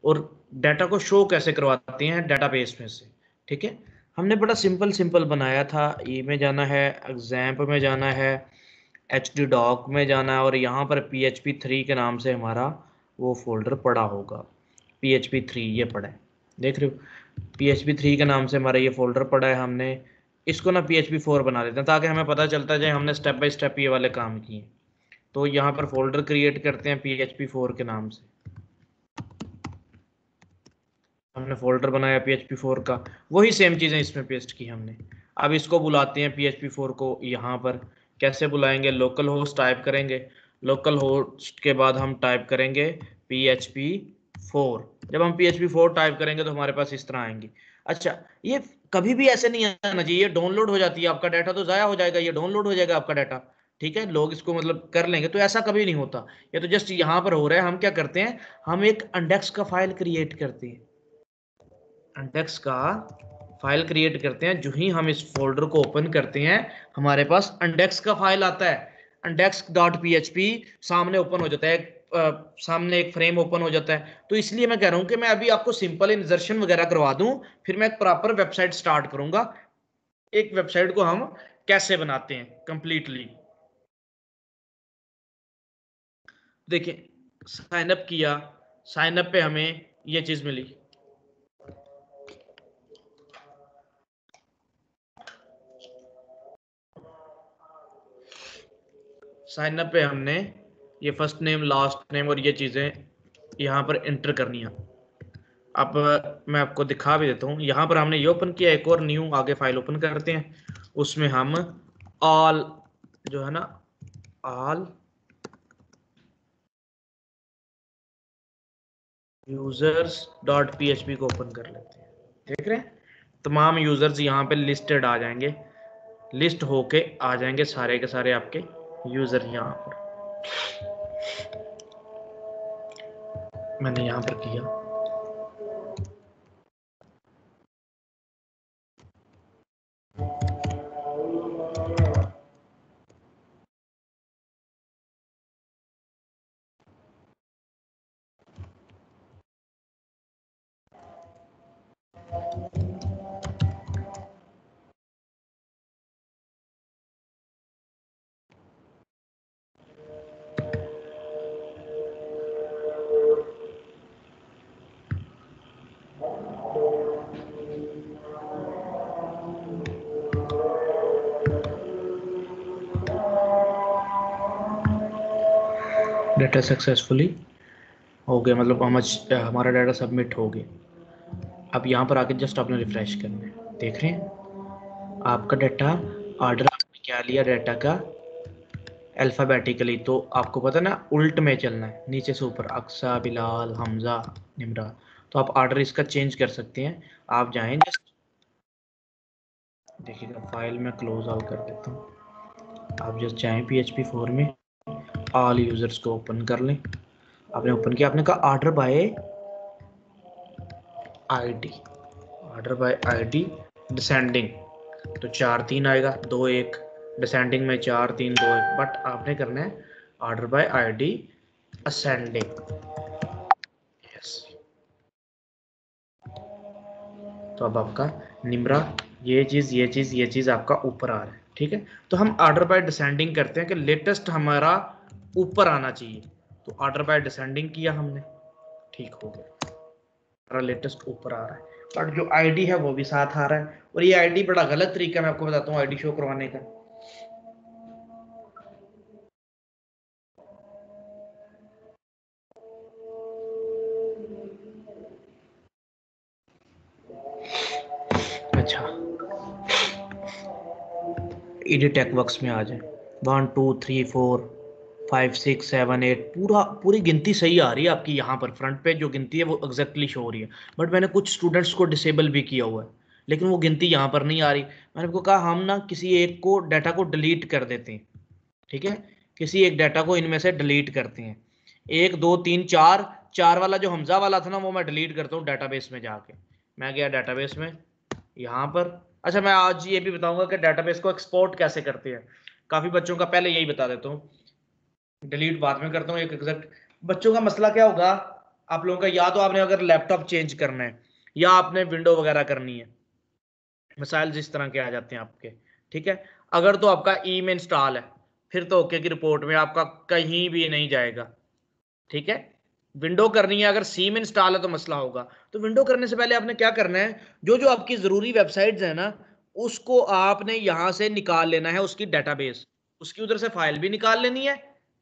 और डाटा को शो कैसे करवाते हैं डेटाबेस में से। ठीक है, हमने बड़ा सिंपल सिंपल बनाया था। ई में जाना है, एग्जाम्प में जाना है, htdoc में जाना है, और यहाँ पर php3 के नाम से हमारा वो फोल्डर पड़ा होगा। php3 ये पड़ा है, देख रहे हो, php3 के नाम से हमारा ये फोल्डर पड़ा है। हमने इसको ना php4 बना देते हैं ताकि हमें पता चलता जाए हमने स्टेप बाय स्टेप ये वाले काम किए। तो यहाँ पर फोल्डर क्रिएट करते हैं php4 के नाम से। हमने फोल्डर बनाया php4 का, वही सेम चीज़ें इसमें पेस्ट की हमने। अब इसको बुलाते हैं php4 को यहाँ पर। कैसे बुलाएंगे? लोकल होस्ट टाइप करेंगे, लोकल होस्ट के बाद हम टाइप करेंगे php4। जब हम php4 टाइप करेंगे तो हमारे पास इस तरह आएंगी। अच्छा, ये कभी भी ऐसे नहीं आना चाहिए, ये डाउनलोड हो जाती है, आपका डाटा तो ज़ाया हो जाएगा, ये डाउनलोड हो जाएगा आपका डाटा। ठीक है, लोग इसको मतलब कर लेंगे, तो ऐसा कभी नहीं होता। ये तो जस्ट यहाँ पर हो रहा है। हम क्या करते हैं, हम एक इंडेक्स का फाइल क्रिएट करते हैं, इंडेक्स का फाइल क्रिएट करते हैं। जो ही हम इस फोल्डर को ओपन करते हैं हमारे पास इंडेक्स का फाइल आता है, index.php सामने ओपन हो जाता है, सामने एक फ्रेम ओपन हो जाता है। तो इसलिए मैं कह रहा हूं कि मैं अभी आपको सिंपल इंसर्शन वगैरह करवा दूं, फिर मैं एक प्रॉपर वेबसाइट स्टार्ट करूंगा। एक वेबसाइट को हम कैसे बनाते हैं कंप्लीटली, देखिए, साइन अप किया, साइन अप पे हमें ये चीज मिली। साइन अप पे हमने ये फर्स्ट नेम, लास्ट नेम और ये चीज़ें यहाँ पर एंटर करनी है। अब मैं आपको दिखा भी देता हूँ। यहाँ पर हमने ये ओपन किया, एक और न्यू आगे फाइल ओपन करते हैं। उसमें हम ऑल जो है ना, ऑल यूजर्स डॉट php को ओपन कर लेते हैं। देख रहे हैं, तमाम यूजर्स यहाँ पे लिस्टेड आ जाएंगे, लिस्ट होके आ जाएंगे सारे के सारे आपके यूजर। यहाँ पर मैंने यहाँ पर किया, डाटा सक्सेसफुली हो गया, मतलब हमारा डाटा सबमिट हो गया। अब यहाँ पर आके जस्ट आपने रिफ्रेश करना है। देख रहे हैं आपका डाटा, ऑर्डर आपने क्या लिया डाटा का, अल्फ़ाबेटिकली। तो आपको पता ना उल्ट में चलना है, नीचे से ऊपर, अक्सा, बिलाल, हमजा, निमरा। तो आप ऑर्डर इसका चेंज कर सकते हैं। आप जाएं जस्ट, देखिएगा फाइल में क्लोज ऑल कर देता हूँ। आप जस्ट जाएं php4 में, ऑल यूजर्स को ओपन कर लें। आपने ओपन किया, आपने कहा order by ID, order by ID descending, तो 4 3 आएगा, 2 1, डिसेंडिंग में 4 3 2 1। बट आपने करना है order by ID ascending. Yes, तो अब आपका निम्रा, ये चीज़ ये चीज़ ये चीज़ आपका ऊपर आ रहा है। ठीक है, तो हम ऑर्डर बाय डिसेंडिंग करते हैं कि लेटेस्ट हमारा ऊपर आना चाहिए। तो ऑर्डर बाय डिसेंडिंग किया हमने, ठीक हो गया, हमारा लेटेस्ट ऊपर आ रहा है। बट जो आईडी है वो भी साथ आ रहा है। और ये आईडी बड़ा गलत तरीका, मैं आपको बताता हूँ आईडी शो करवाने का। अच्छा, एडिट टेक्सवर्क्स में आ जाए, 1 2 3 4 5 6 7 8, पूरी गिनती सही आ रही है आपकी। यहाँ पर फ्रंट पे जो गिनती है वो एग्जैक्टली शो हो रही है। बट मैंने कुछ स्टूडेंट्स को डिसेबल भी किया हुआ है, लेकिन वो गिनती यहाँ पर नहीं आ रही। मैंने आपको कहा हम ना किसी एक को डाटा को डिलीट कर देते हैं। ठीक है, किसी एक डाटा को इनमें से डिलीट करते हैं। 1 2 3 4, 4 वाला जो हमजा वाला था ना, वो मैं डिलीट करता हूँ डाटाबेस में जाके। मैं गया डाटाबेस में, यहाँ पर। अच्छा, मैं आज ये भी बताऊंगा कि डाटाबेस को एक्सपोर्ट कैसे करते हैं। काफी बच्चों का पहले यही बता देता हूँ, डिलीट बाद में करता हूँ। एक एग्जैक्ट बच्चों का मसला क्या होगा, आप लोगों का या तो आपने अगर लैपटॉप चेंज करना है या आपने विंडो वगैरह करनी है, मिसाइल जिस तरह के आ जाते हैं आपके, ठीक है। अगर तो आपका ई में इंस्टॉल है फिर तो ओके की रिपोर्ट में आपका कहीं भी नहीं जाएगा, ठीक है। विंडो करनी है, अगर सी में इंस्टॉल है तो मसला होगा। तो विंडो करने से पहले आपने क्या करना है, जो जो आपकी जरूरी वेबसाइट्स है ना, उसको आपने यहां से निकाल लेना है, उसकी डेटाबेस, उसकी उधर से फाइल भी निकाल लेनी है,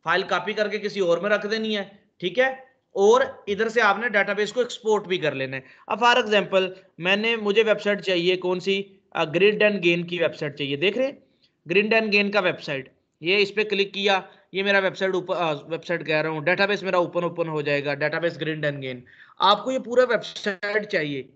फाइल कॉपी करके किसी और में रख देनी है, ठीक है। और इधर से आपने डेटाबेस को एक्सपोर्ट भी कर लेना है। अब फॉर एग्जांपल मुझे वेबसाइट चाहिए कौन सी, ग्रिड एंड गेन की वेबसाइट चाहिए, देख रहे हैं ग्रिड एंड गेन का वेबसाइट, ये इस पे क्लिक किया, ये मेरा वेबसाइट ऊपर, वेबसाइट कह रहा हूँ, डेटाबेस मेरा ओपन हो जाएगा, डेटाबेस ग्रिड एंड गेन। आपको ये पूरा वेबसाइट चाहिए,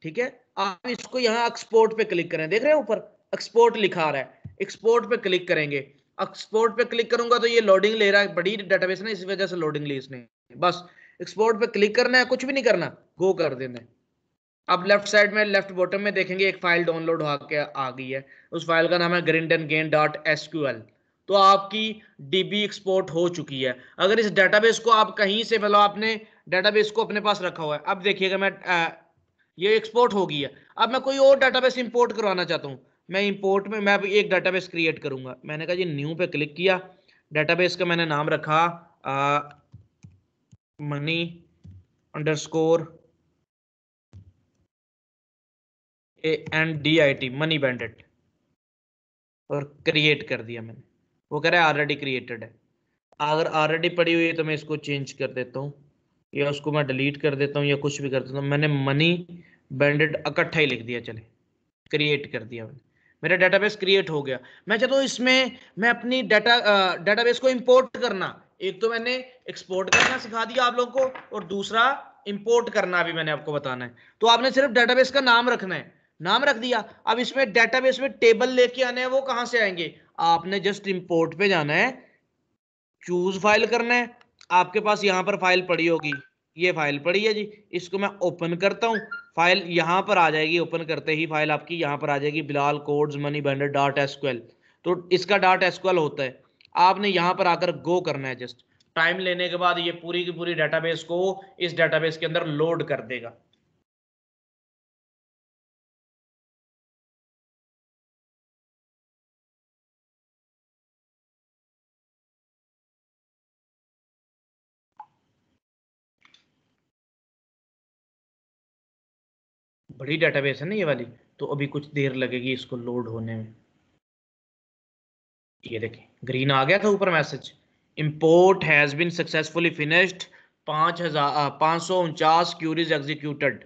ठीक है। आप इसको यहाँ एक्सपोर्ट पे क्लिक करें, देख रहे हैं ऊपर एक्सपोर्ट लिखा आ रहा है, एक्सपोर्ट पे क्लिक करेंगे। एक्सपोर्ट पे क्लिक करूंगा तो ये लोडिंग ले रहा है, बड़ी डेटाबेस ना इस वजह से लोडिंग ली इसने। बस एक्सपोर्ट पे क्लिक करना है, कुछ भी नहीं करना, गो कर देना है। अब लेफ्ट साइड में लेफ्ट बॉटम में देखेंगे एक फाइल डाउनलोड होकर आ गई है, उस फाइल का नाम है grindandgain.sql। तो आपकी डीबी एक्सपोर्ट हो चुकी है। अगर इस डेटाबेस को आप कहीं से, मतलब आपने डेटाबेस को अपने पास रखा हुआ है, अब देखिएगा मैं ये एक्सपोर्ट हो गई है। अब मैं कोई और डेटाबेस इंपोर्ट करवाना चाहता हूँ, मैं इंपोर्ट में मैं एक डेटाबेस क्रिएट करूंगा। मैंने कहा जी न्यू पे क्लिक किया, डेटाबेस का मैंने नाम रखा मनी अंडरस्कोर ANDIT, मनी बैंडेट, और क्रिएट कर दिया मैंने। वो कह रहा है ऑलरेडी क्रिएटेड है। अगर ऑलरेडी पड़ी हुई है तो मैं इसको चेंज कर देता हूँ, या उसको मैं डिलीट कर देता हूँ, या कुछ भी कर देता हूँ। मैंने मनी बैंडेड इकट्ठा ही लिख दिया, चले क्रिएट कर दिया मैंने, मेरा डेटाबेस क्रिएट हो गया। मैं चाहता हूँ इसमें मैं अपनी डेटाबेस को इंपोर्ट करना, एक तो मैंने एक्सपोर्ट करना सिखा दिया आप लोगों को, और दूसरा इंपोर्ट करना भी मैंने आपको बताना है। तो आपने सिर्फ डेटाबेस का नाम रखना है, नाम रख दिया। अब इसमें डेटाबेस में टेबल लेके आने हैं, वो कहां से आएंगे, आपने जस्ट इंपोर्ट पे जाना है, चूज फाइल करना है। आपके पास यहाँ पर फाइल पड़ी होगी, ये फाइल पड़ी है जी, इसको मैं ओपन करता हूँ, फाइल यहाँ पर आ जाएगी। ओपन करते ही फाइल आपकी यहाँ पर आ जाएगी, Bilal codes money bender dot SQL. तो इसका डॉट एसक्यूएल होता है, आपने यहाँ पर आकर गो करना है। जस्ट टाइम लेने के बाद ये पूरी की पूरी डेटाबेस को इस डेटाबेस के अंदर लोड कर देगा। बड़ी डेटाबेस है ना ये वाली, तो अभी कुछ देर लगेगी इसको लोड होने में। ये देखें ग्रीन आ गया था ऊपर message, import has been successfully finished, 549 queries executed.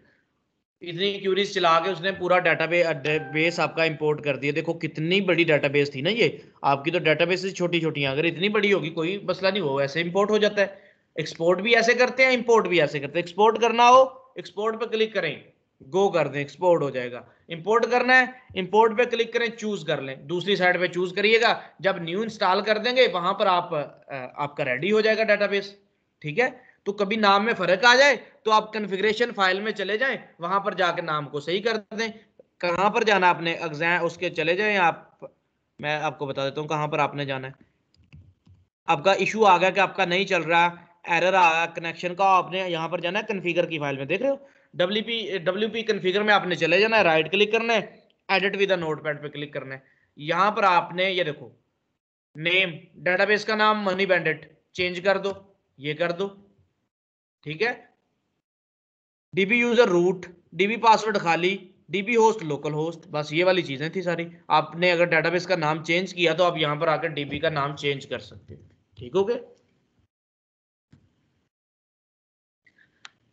इतनी क्यूरीज चला के उसने पूरा बेस आपका इंपोर्ट कर दिया। देखो कितनी बड़ी डेटाबेस थी ना ये, आपकी तो डेटाबेस छोटी छोटी हैं, अगर इतनी बड़ी होगी कोई मसला नहीं, हो ऐसे इंपोर्ट हो जाता है। एक्सपोर्ट भी ऐसे करते हैं, इंपोर्ट भी ऐसे करते हैं। एक्सपोर्ट करना हो एक्सपोर्ट पे क्लिक करें, गो कर दें, एक्सपोर्ट हो जाएगा। इंपोर्ट करना है, इंपोर्ट पे क्लिक करें, चूज कर लें, दूसरी साइड पे चूज करिएगा। जब न्यू इंस्टॉल कर देंगे वहां पर आपका रेडी हो जाएगा डेटाबेस, ठीक है। तो कभी नाम में फर्क आ जाए तो आप कॉन्फ़िगरेशन फाइल में चले जाएं, वहां पर जाके नाम को सही कर दें। कहां पर जाना आपने, एग्जाम उसके चले जाएं आप, मैं आपको बता देता हूं कहां पर आपने जाना है। आपका इशू आ गया कि आपका नहीं चल रहा, एरर आ गया कनेक्शन का, आपने यहाँ पर जाना है कन्फिगर की फाइल में, देख रहे हो डब्ल्यूपी कन्फिगर में आपने चले जाना है, राइट क्लिक करना है, एडिट विद नोटपैड पे क्लिक करना है। यहाँ पर आपने ये देखो नेम, डेटाबेस का नाम मनी बैंडेट चेंज कर दो, ये कर दो, ठीक है। DB user root, DB password खाली, डीबी होस्ट लोकल होस्ट, बस ये वाली चीजें थी सारी। आपने अगर डेटाबेस का नाम चेंज किया तो आप यहाँ पर आकर डीबी का नाम चेंज कर सकते हो, ठीक हो गया।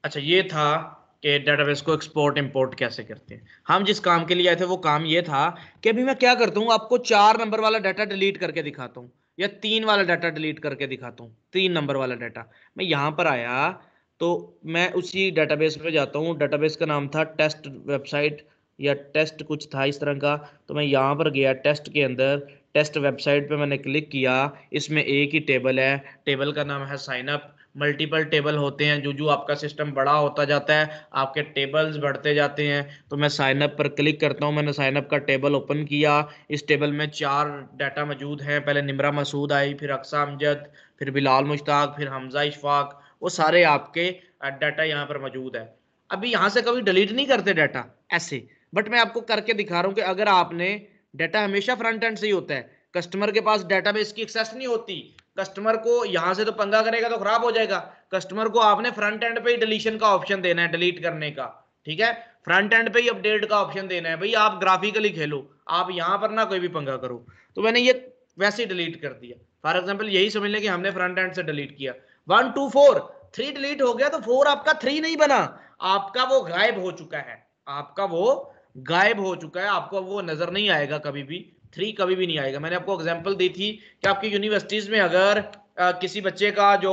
अच्छा ये था कि डेटाबेस को एक्सपोर्ट इंपोर्ट कैसे करते हैं। हम जिस काम के लिए आए थे वो काम ये था कि अभी मैं क्या करता हूँ, आपको 4 नंबर वाला डाटा डिलीट करके दिखाता हूँ, या 3 वाला डाटा डिलीट करके दिखाता हूँ। 3 नंबर वाला डाटा, मैं यहाँ पर आया तो मैं उसी डेटाबेस पे जाता हूँ। डेटाबेस का नाम था टेस्ट वेबसाइट, या टेस्ट कुछ था इस तरह का। तो मैं यहाँ पर गया, टेस्ट के अंदर टेस्ट वेबसाइट पे मैंने क्लिक किया। इसमें एक ही टेबल है, टेबल का नाम है साइन अप। मल्टीपल टेबल होते हैं, जो जो आपका सिस्टम बड़ा होता जाता है आपके टेबल्स बढ़ते जाते हैं। तो मैं साइन अप पर क्लिक करता हूं, मैंने साइन अप का टेबल ओपन किया। इस टेबल में 4 डाटा मौजूद हैं, पहले निमरा मसूद आई, फिर अक्सा अमजद, फिर बिलाल मुश्ताक, फिर हमजा इशफाक। वो सारे आपके डाटा यहाँ पर मौजूद है। अभी यहाँ से कभी डिलीट नहीं करते डाटा ऐसे, बट मैं आपको करके दिखा रहा हूँ कि अगर आपने डाटा हमेशा फ्रंट एंड से ही होता है, कस्टमर के पास डाटाबेस की एक्सेस नहीं होती, कस्टमर को यहाँ से तो पंगा करेगा तो खराब हो जाएगा, कस्टमर को आपने फ्रंट एंड पे ही डिलीशन का ऑप्शन देना है, डिलीट करने का, ठीक है, फ्रंट एंड पे ही अपडेट का ऑप्शन देना है, भाई आप ग्राफिकली खेलो, आप यहाँ पर ना कोई भी पंगा करो। तो मैंने ये वैसे ही डिलीट कर दिया। फॉर एग्जाम्पल यही समझ लें कि हमने फ्रंट एंड से डिलीट किया, 1 2 4 3 डिलीट हो गया, तो 4 आपका 3 नहीं बना, आपका वो गायब हो चुका है, आपका वो गायब हो चुका है, आपको वो नजर नहीं आएगा कभी भी, 3 कभी भी नहीं आएगा। मैंने आपको एग्जांपल दी थी कि आपकी यूनिवर्सिटीज में अगर किसी बच्चे का जो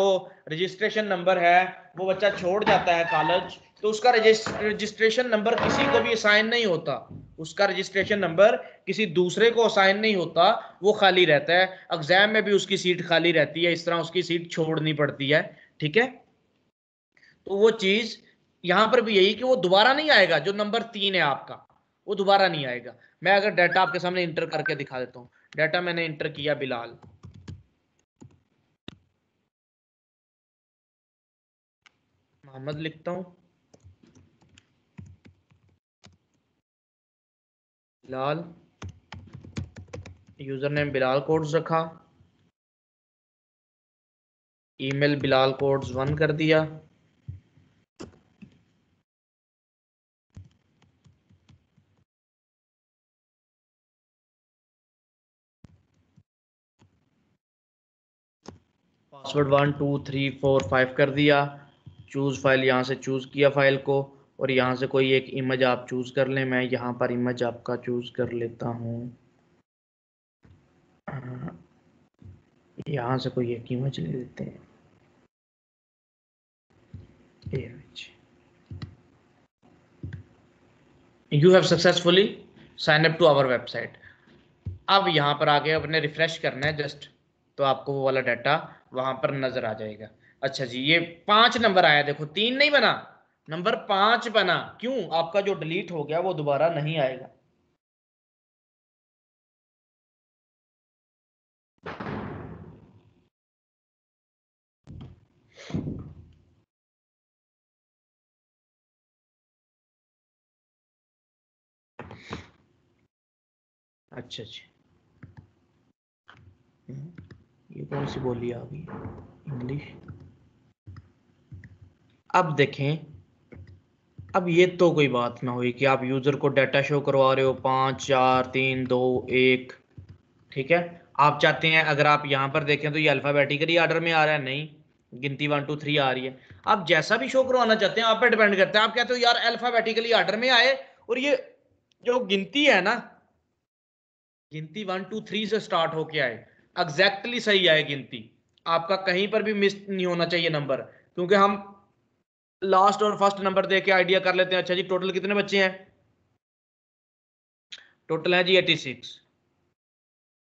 रजिस्ट्रेशन नंबर है वो बच्चा छोड़ जाता है कॉलेज, तो उसका रजिस्ट्रेशन नंबर किसी को भी असाइन नहीं होता, उसका रजिस्ट्रेशन नंबर किसी दूसरे को असाइन नहीं होता, वो खाली रहता है, एग्जाम में भी उसकी सीट खाली रहती है, इस तरह उसकी सीट छोड़नी पड़ती है, ठीक है। तो वो चीज यहां पर भी यही कि वो दोबारा नहीं आएगा, जो नंबर 3 है आपका वो दोबारा नहीं आएगा। मैं अगर डाटा आपके सामने इंटर करके दिखा देता हूं, डाटा मैंने इंटर किया बिलाल, मोहम्मद लिखता हूं, Bilal, user name Bilal codes रखा, ईमेल बिलाल कोड्स 1 कर दिया, पासवर्ड 1 2 3 4 5 कर दिया, चूज फाइल यहाँ से चूज किया फाइल को, और यहाँ से कोई एक इमेज आप चूज कर लें, मैं यहाँ पर इमेज आपका चूज कर लेता हूँ, यहाँ से कोई एक इमेज ले लेते हैं, image. You have successfully sign up to our website. अब यहाँ पर आके अपने रिफ्रेश करना है जस्ट, तो आपको वो वाला डाटा वहां पर नजर आ जाएगा। अच्छा जी, ये 5 नंबर आया, देखो 3 नहीं बना, नंबर 5 बना, क्यों? आपका जो डिलीट हो गया वो दोबारा नहीं आएगा। अच्छा जी, ये कौन सी बोली आ गई, इंग्लिश। अब देखें, अब ये तो कोई बात ना हुई कि आप यूजर को डाटा शो करवा रहे हो 5 4 3 2 1, ठीक है। आप चाहते हैं, अगर आप यहाँ पर देखें तो ये अल्फाबेटिकली ऑर्डर में आ रहा है, नहीं, गिनती 1 2 3 आ रही है। आप जैसा भी शो करवाना चाहते हैं आप पे डिपेंड करता है, आप कहते हो यार अल्फाबेटिकली ऑर्डर में आए, और ये जो गिनती है ना, गिनती 1 2 3 से स्टार्ट होके आए, एग्जैक्टली सही आए गिनती, आपका कहीं पर भी मिस नहीं होना चाहिए नंबर, क्योंकि हम लास्ट और फर्स्ट नंबर दे के आइडिया कर लेते हैं। अच्छा जी, टोटल कितने बच्चे हैं? टोटल है जी 86,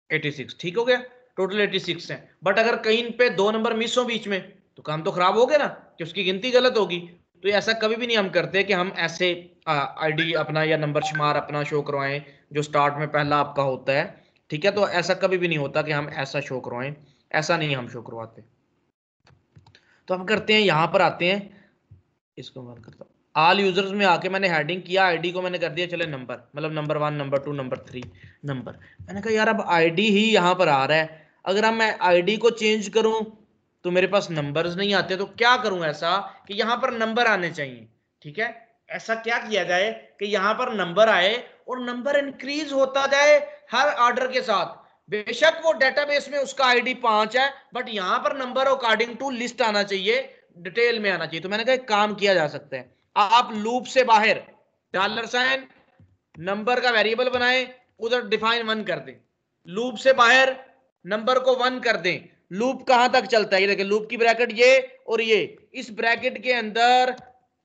86 ठीक हो गया, टोटल 86 है। बट अगर कहीं पे 2 नंबर मिस हो बीच में, तो काम तो खराब हो गया ना, कि उसकी गिनती गलत होगी। तो ऐसा कभी भी नहीं हम करते कि हम ऐसे आईडी अपना या नंबर शुमार अपना शो करवाएं जो स्टार्ट में पहला आपका होता है, ठीक है। तो ऐसा कभी भी नहीं होता कि हम ऐसा शो करवाएं, ऐसा नहीं हम शो करवाते। तो हम करते हैं, यहां पर आते हैं, इसको मैं करता हूँ ऑल यूजर्स में आके मैंने हेडिंग किया, आईडी को मैंने कर दिया चले नंबर, मतलब नंबर 1 नंबर 2 नंबर 3 नंबर। मैंने कहा यार अब आईडी ही यहाँ पर आ रहा है, अगर हम मैं आईडी को चेंज करूं तो मेरे पास नंबर्स नहीं आते, तो क्या करूं ऐसा कि यहाँ पर नंबर आने चाहिए, ठीक है। ऐसा क्या किया जाए कि यहाँ पर नंबर आए और नंबर इंक्रीज होता जाए हर ऑर्डर के साथ। बेशक वो डेटाबेस में उसका आईडी 5 है, बट यहाँ पर नंबर अकॉर्डिंग टू लिस्ट आना चाहिए, डिटेल में आना चाहिए। तो मैंने कहा एक काम किया जा सकता है, आप लूप से बाहर $, नंबर का वेरिएबल बनाएं, उधर डिफाइन 1 कर दें, लूप से बाहर नंबर को 1 कर दें। लूप कहां तक चलता है, ये देखिए लूप की ब्रैकेट ये और ये, इस ब्रैकेट के अंदर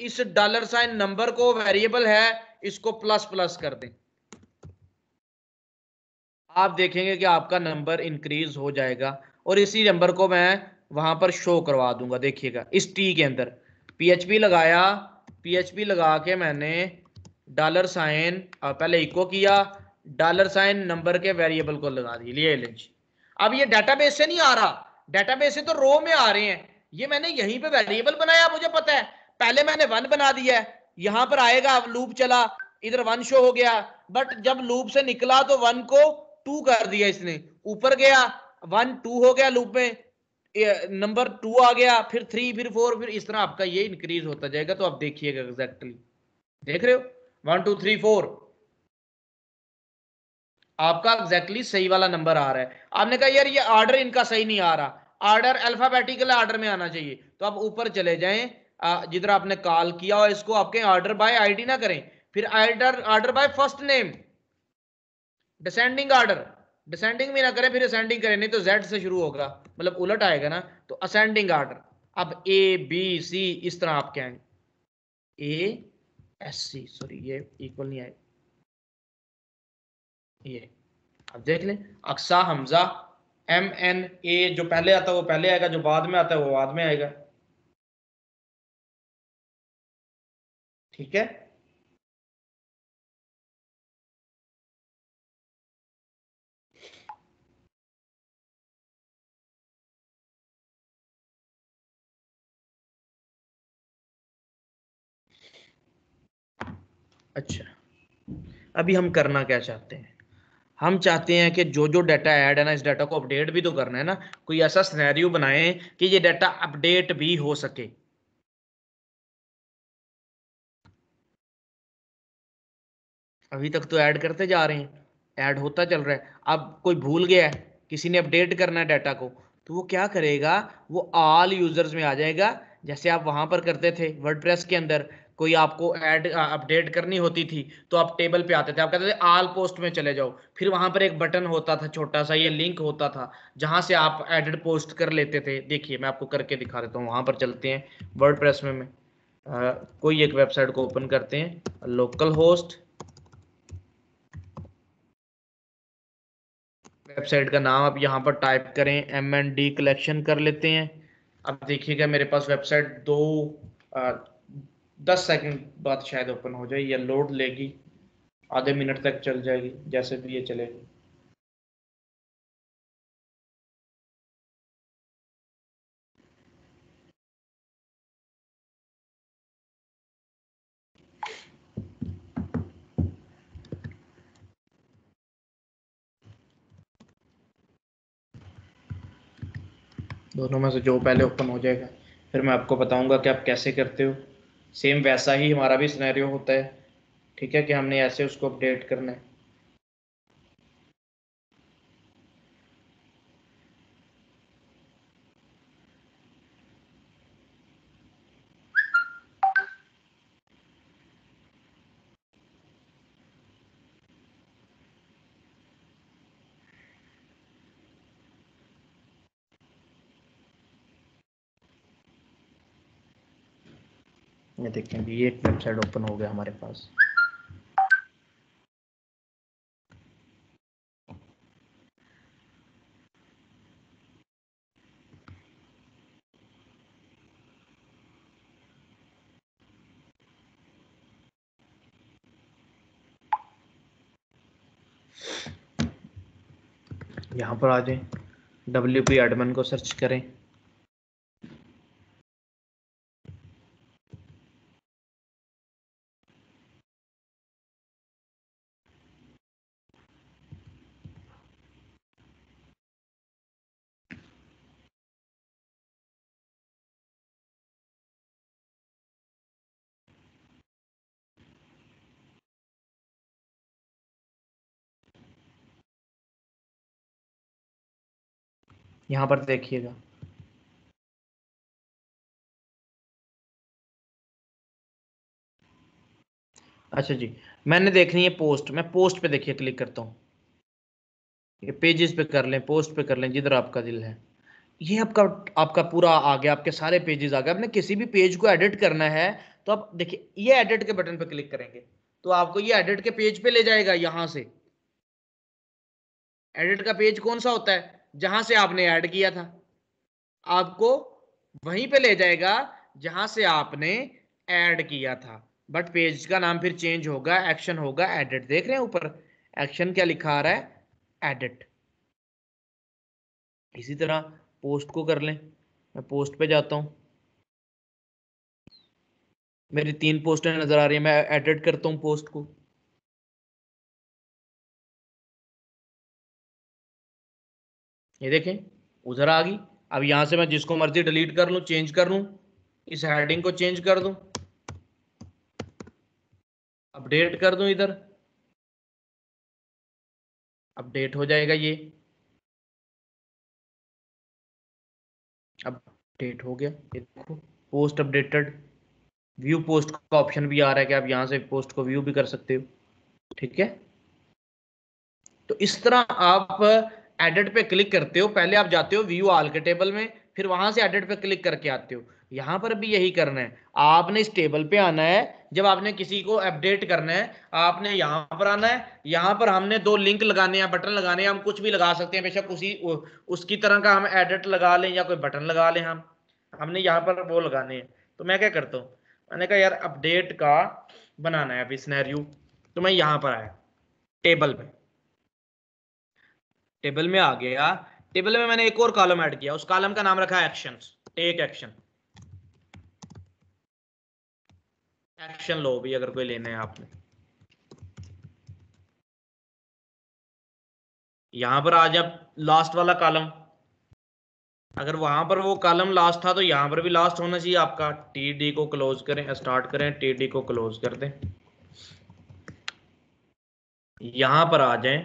इस $, नंबर को वेरिएबल है, इसको प्लस प्लस कर दें, आप देखेंगे कि आपका नंबर इंक्रीज हो जाएगा। और इसी नंबर को मैं वहां पर शो करवा दूंगा, देखिएगा इस टी के अंदर पीएचपी लगाया, पीएचपी लगा के मैंने $, पहले इको किया, $, नंबर के वेरिएबल को लगा दिया, लिए। अब ये डाटाबेस से नहीं आ रहा, डाटाबेस से तो रो में आ रहे हैं, ये मैंने यहीं पे वेरिएबल बनाया, मुझे पता है पहले मैंने 1 बना दिया है, यहां पर आएगा, अब लूप चला, इधर 1 शो हो गया, बट जब लूप से निकला तो 1 को 2 कर दिया इसने, ऊपर गया 1 2 हो गया, लूप में नंबर 2 आ गया, फिर 3, फिर 4, फिर इस तरह आपका ये इंक्रीज होता जाएगा। तो आप देखिएगा एग्जैक्टली, देख रहे हो 1 2 3 4 आपका एग्जैक्टली सही वाला नंबर आ रहा है। आपने कहा यार ये ऑर्डर इनका सही नहीं आ रहा, ऑर्डर अल्फाबेटिकल ऑर्डर में आना चाहिए, तो आप ऊपर चले जाएं, जिधर आपने कॉल किया हो इसको, आपके ऑर्डर बाय आईडी ना करें, फिर order order by first name, descending order, descending भी ना करें फिर असेंडिंग करें, नहीं तो जेड से शुरू होगा, मतलब उलट आएगा ना, तो असेंडिंग ऑर्डर। अब ए बी सी इस तरह आप क्या है, ए एस सी, सॉरी ये इक्वल नहीं आए, ये अब देख लें, Aqsa Hamza M N A, जो पहले आता है वो पहले आएगा, जो बाद में आता है वो बाद में आएगा। ठीक है, अच्छा अभी हम करना क्या चाहते हैं, हम चाहते हैं कि जो जो डाटा ऐड है ना, इस डाटा को अपडेट भी तो करना है ना, कोई ऐसा सिनेरियो बनाएं कि ये डाटा अपडेट भी हो सके। अभी तक तो ऐड करते जा रहे हैं, ऐड होता चल रहा है, अब कोई भूल गया है, किसी ने अपडेट करना है डाटा को, तो वो क्या करेगा, वो ऑल यूजर्स में आ जाएगा, जैसे आप वहां पर करते थे वर्डप्रेस के अंदर, कोई आपको ऐड अपडेट करनी होती थी तो आप टेबल पे आते थे, आप कहते थे ऑल पोस्ट में चले जाओ, फिर वहां पर एक बटन होता था छोटा सा, ये लिंक होता था, जहां से आप एडिट पोस्ट कर लेते थे। देखिए मैं आपको करके दिखा देता हूँ, वहां पर चलते हैं वर्डप्रेस में, कोई एक वेबसाइट को ओपन करते हैं, लोकल होस्ट, वेबसाइट का नाम आप यहाँ पर टाइप करें, M&D कलेक्शन कर लेते हैं। अब देखिएगा मेरे पास वेबसाइट 10 सेकंड बाद शायद ओपन हो जाए, या लोड लेगी, आधे मिनट तक चल जाएगी, जैसे भी ये चलेगी। दोनों में से जो पहले ओपन हो जाएगा, फिर मैं आपको बताऊंगा कि आप कैसे करते हो। सेम वैसा ही हमारा भी सिनेरियो होता है, ठीक है, कि हमने ऐसे उसको अपडेट करना है। ये देखें, ये एक वेबसाइट ओपन हो गया हमारे पास। यहाँ पर आ जाएं, WP एडमिन को सर्च करें, यहाँ पर देखिएगा। अच्छा जी, मैंने देखनी है पोस्ट, मैं पोस्ट पे देखिए क्लिक करता हूँ, ये पेजेस पे कर लें, पोस्ट पे कर लें, जिधर आपका दिल है। ये आपका आपका पूरा आ गया, आपके सारे पेजेस आ गए। आपने किसी भी पेज को एडिट करना है तो आप देखिए, ये एडिट के बटन पे क्लिक करेंगे तो आपको ये एडिट के पेज पे ले जाएगा। यहां से एडिट का पेज कौन सा होता है, जहां से आपने ऐड किया था, आपको वहीं पे ले जाएगा जहां से आपने ऐड किया था, बट पेज का नाम फिर चेंज होगा, एक्शन होगा एडिट। देख रहे हैं ऊपर एक्शन क्या लिखा आ रहा है, एडिट। इसी तरह पोस्ट को कर लें, मैं पोस्ट पे जाता हूँ, मेरी 3 पोस्टें नजर आ रही है, मैं एडिट करता हूँ पोस्ट को। ये देखें उधर आ गई। अब यहां से मैं जिसको मर्जी डिलीट कर लूं, चेंज कर लूं, इस हेडिंग को चेंज कर दूं, अपडेट कर दूं, इधर अपडेट हो जाएगा। ये अपडेट हो गया, ये देखो पोस्ट अपडेटेड। व्यू पोस्ट का ऑप्शन भी आ रहा है कि आप यहां से पोस्ट को व्यू भी कर सकते हो। ठीक है, तो इस तरह आप एडिट पे क्लिक करते हो। पहले आप जाते हो व्यू ऑल के टेबल में, फिर वहां से एडिट पे क्लिक करके आते हो। यहां पर भी यही करना है, आपने इस टेबल पे आना है। जब आपने किसी को अपडेट करना है, आपने यहां पर आना है। यहां पर हमने 2 लिंक लगाने हैं, बटन लगाने हैं, हम कुछ भी लगा सकते हैं, बेशक उसकी तरह का हम एडिट लगा लें या कोई बटन लगा लें। हमने यहाँ पर वो लगाने हैं। तो मैं क्या करता हूँ, मैंने कहा यार अपडेट का बनाना है अभी सिनेरियो। तो मैं यहाँ पर आया टेबल में, टेबल में आ गया। टेबल में मैंने एक और कॉलम ऐड किया, उस कॉलम का नाम रखा एक्शंस। टेक एक्शन, एक्शन लो भी अगर कोई लेना है आपने। यहां पर आ जा लास्ट वाला कॉलम, अगर वहां पर वो कॉलम लास्ट था तो यहां पर भी लास्ट होना चाहिए आपका। टीडी को क्लोज करें, स्टार्ट करें, टीडी को क्लोज कर दें। यहां पर आ जाएं।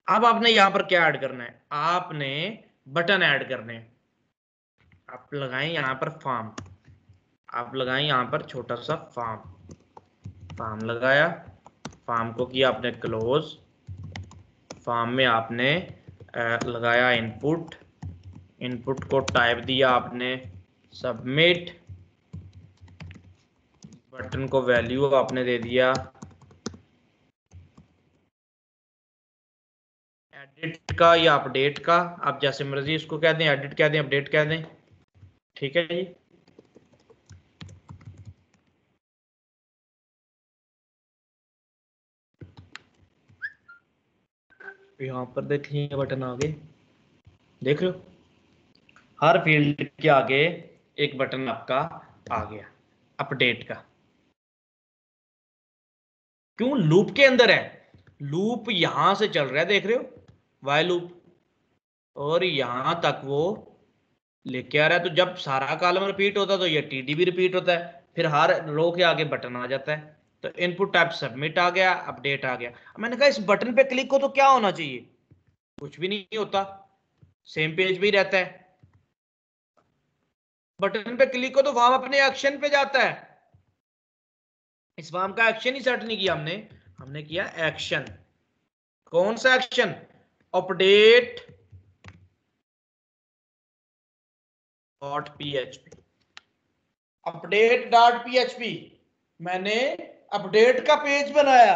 अब आपने यहां पर क्या ऐड करना है, आपने बटन ऐड करने हैं। आप लगाएं यहां पर फॉर्म, आप लगाएं यहां पर छोटा सा फॉर्म। फॉर्म लगाया, फॉर्म को किया आपने क्लोज। फॉर्म में आपने लगाया इनपुट, इनपुट को टाइप दिया आपने सबमिट। बटन को वैल्यू आपने दे दिया एडिट का या अपडेट का, आप जैसे मर्जी इसको कह दें, एडिट कह दें, अपडेट कह दें। ठीक है जी। यहाँ पर देखिए बटन आगे, देख रहे हो हर फील्ड के आगे एक बटन आपका आ गया अपडेट का। क्यों, लूप के अंदर है, लूप यहां से चल रहा है, देख रहे हो वाइल लूप, और यहां तक वो लेके आ रहा है। तो जब सारा कॉलम रिपीट होता है तो ये टीडी भी रिपीट होता है, फिर हर रो के आगे बटन आ जाता है। तो इनपुट टाइप सबमिट आ गया, अपडेट आ गया। मैंने कहा इस बटन पे क्लिक हो तो क्या होना चाहिए, कुछ भी नहीं होता, सेम पेज भी रहता है। बटन पे क्लिक हो तो फॉर्म अपने एक्शन पे जाता है। इस फॉर्म का एक्शन ही सेट नहीं किया हमने, हमने किया एक्शन। कौन सा action, update dot PHP, update dot PHP. मैंने अपडेट का पेज बनाया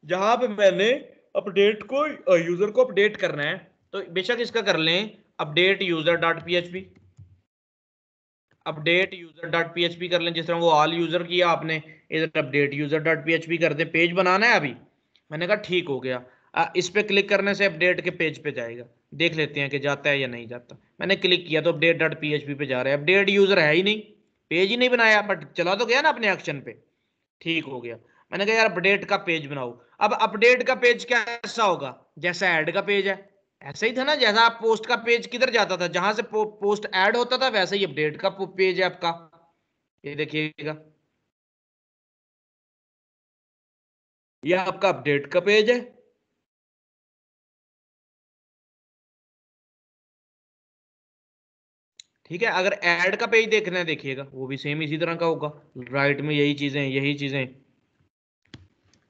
जहां पे मैंने अपडेट को, यूजर को अपडेट करना है। तो बेशक इसका कर लें update user dot PHP, update user dot PHP कर लें, जिस तरह वो ऑल यूजर किया आपने, इधर अपडेट यूजर डॉट पीएचपी कर दें। पेज बनाना है अभी, मैंने कहा ठीक हो गया। इस पे क्लिक करने से अपडेट के पेज पे जाएगा, देख लेते हैं कि जाता है या नहीं जाता। मैंने क्लिक किया तो अपडेट डॉट पीएचपी पे जा रहा है, अपडेट यूजर है ही नहीं, पेज ही नहीं बनाया, बट चला तो गया ना अपने एक्शन पे। ठीक हो गया। मैंने कहा यार अपडेट का पेज बनाओ। अब अपडेट का पेज कैसा होगा, जैसा ऐड का पेज है ऐसा ही था ना, जैसा आप पोस्ट का पेज किधर जाता था, जहां से पोस्ट ऐड होता था, वैसे ही अपडेट का पेज है आपका। ये देखिएगा, ये आपका अपडेट का पेज है। ठीक है, अगर ऐड का पेज देखना है देखिएगा, वो भी सेम इसी तरह का होगा। राइट में यही चीजें, यही चीजें।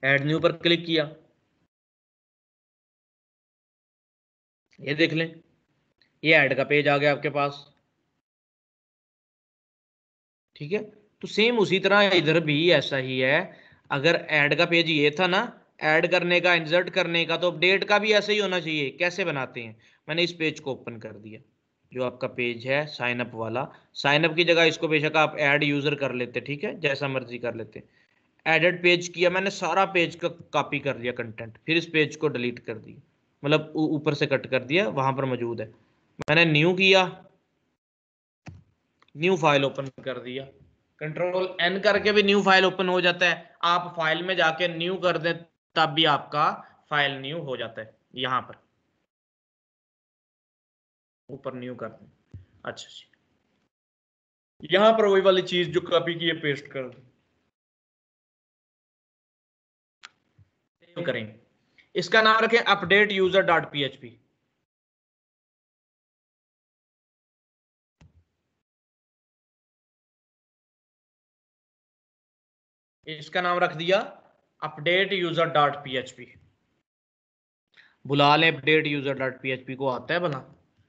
ऐड न्यू पर क्लिक किया, ये देख लें, ये ऐड का पेज आ गया आपके पास। ठीक है, तो सेम उसी तरह इधर भी ऐसा ही है। अगर ऐड का पेज ये था ना, ऐड करने का, इंसर्ट करने का, तो अपडेट का भी ऐसे ही होना चाहिए। कैसे बनाते हैं, मैंने इस पेज को ओपन कर दिया, जो आपका पेज है साइन अप वाला। साइन अप की जगह इसको बेशक आप ऐड यूजर कर लेते, ठीक है, जैसा मर्जी कर लेते। एडेड पेज किया मैंने, सारा पेज का कॉपी कर लिया कंटेंट, फिर इस पेज को डिलीट कर दिया, मतलब ऊपर से कट कर दिया, वहां पर मौजूद है। मैंने न्यू किया, न्यू फाइल ओपन कर दिया, कंट्रोल एन करके भी न्यू फाइल ओपन हो जाता है। आप फाइल में जाके न्यू कर दें तब भी आपका फाइल न्यू हो जाता है। यहां पर ऊपर न्यू कर दें। अच्छा जी, यहां पर वही वाली चीज जो कॉपी की है पेस्ट कर दें, सेव करें। इसका नाम रखें अपडेट यूजर डॉट पीएचपी। इसका नाम रख दिया अपडेट यूजर डॉट पीएचपी। बुला लें अपडेट यूजर डॉट पीएचपी को, आता है भला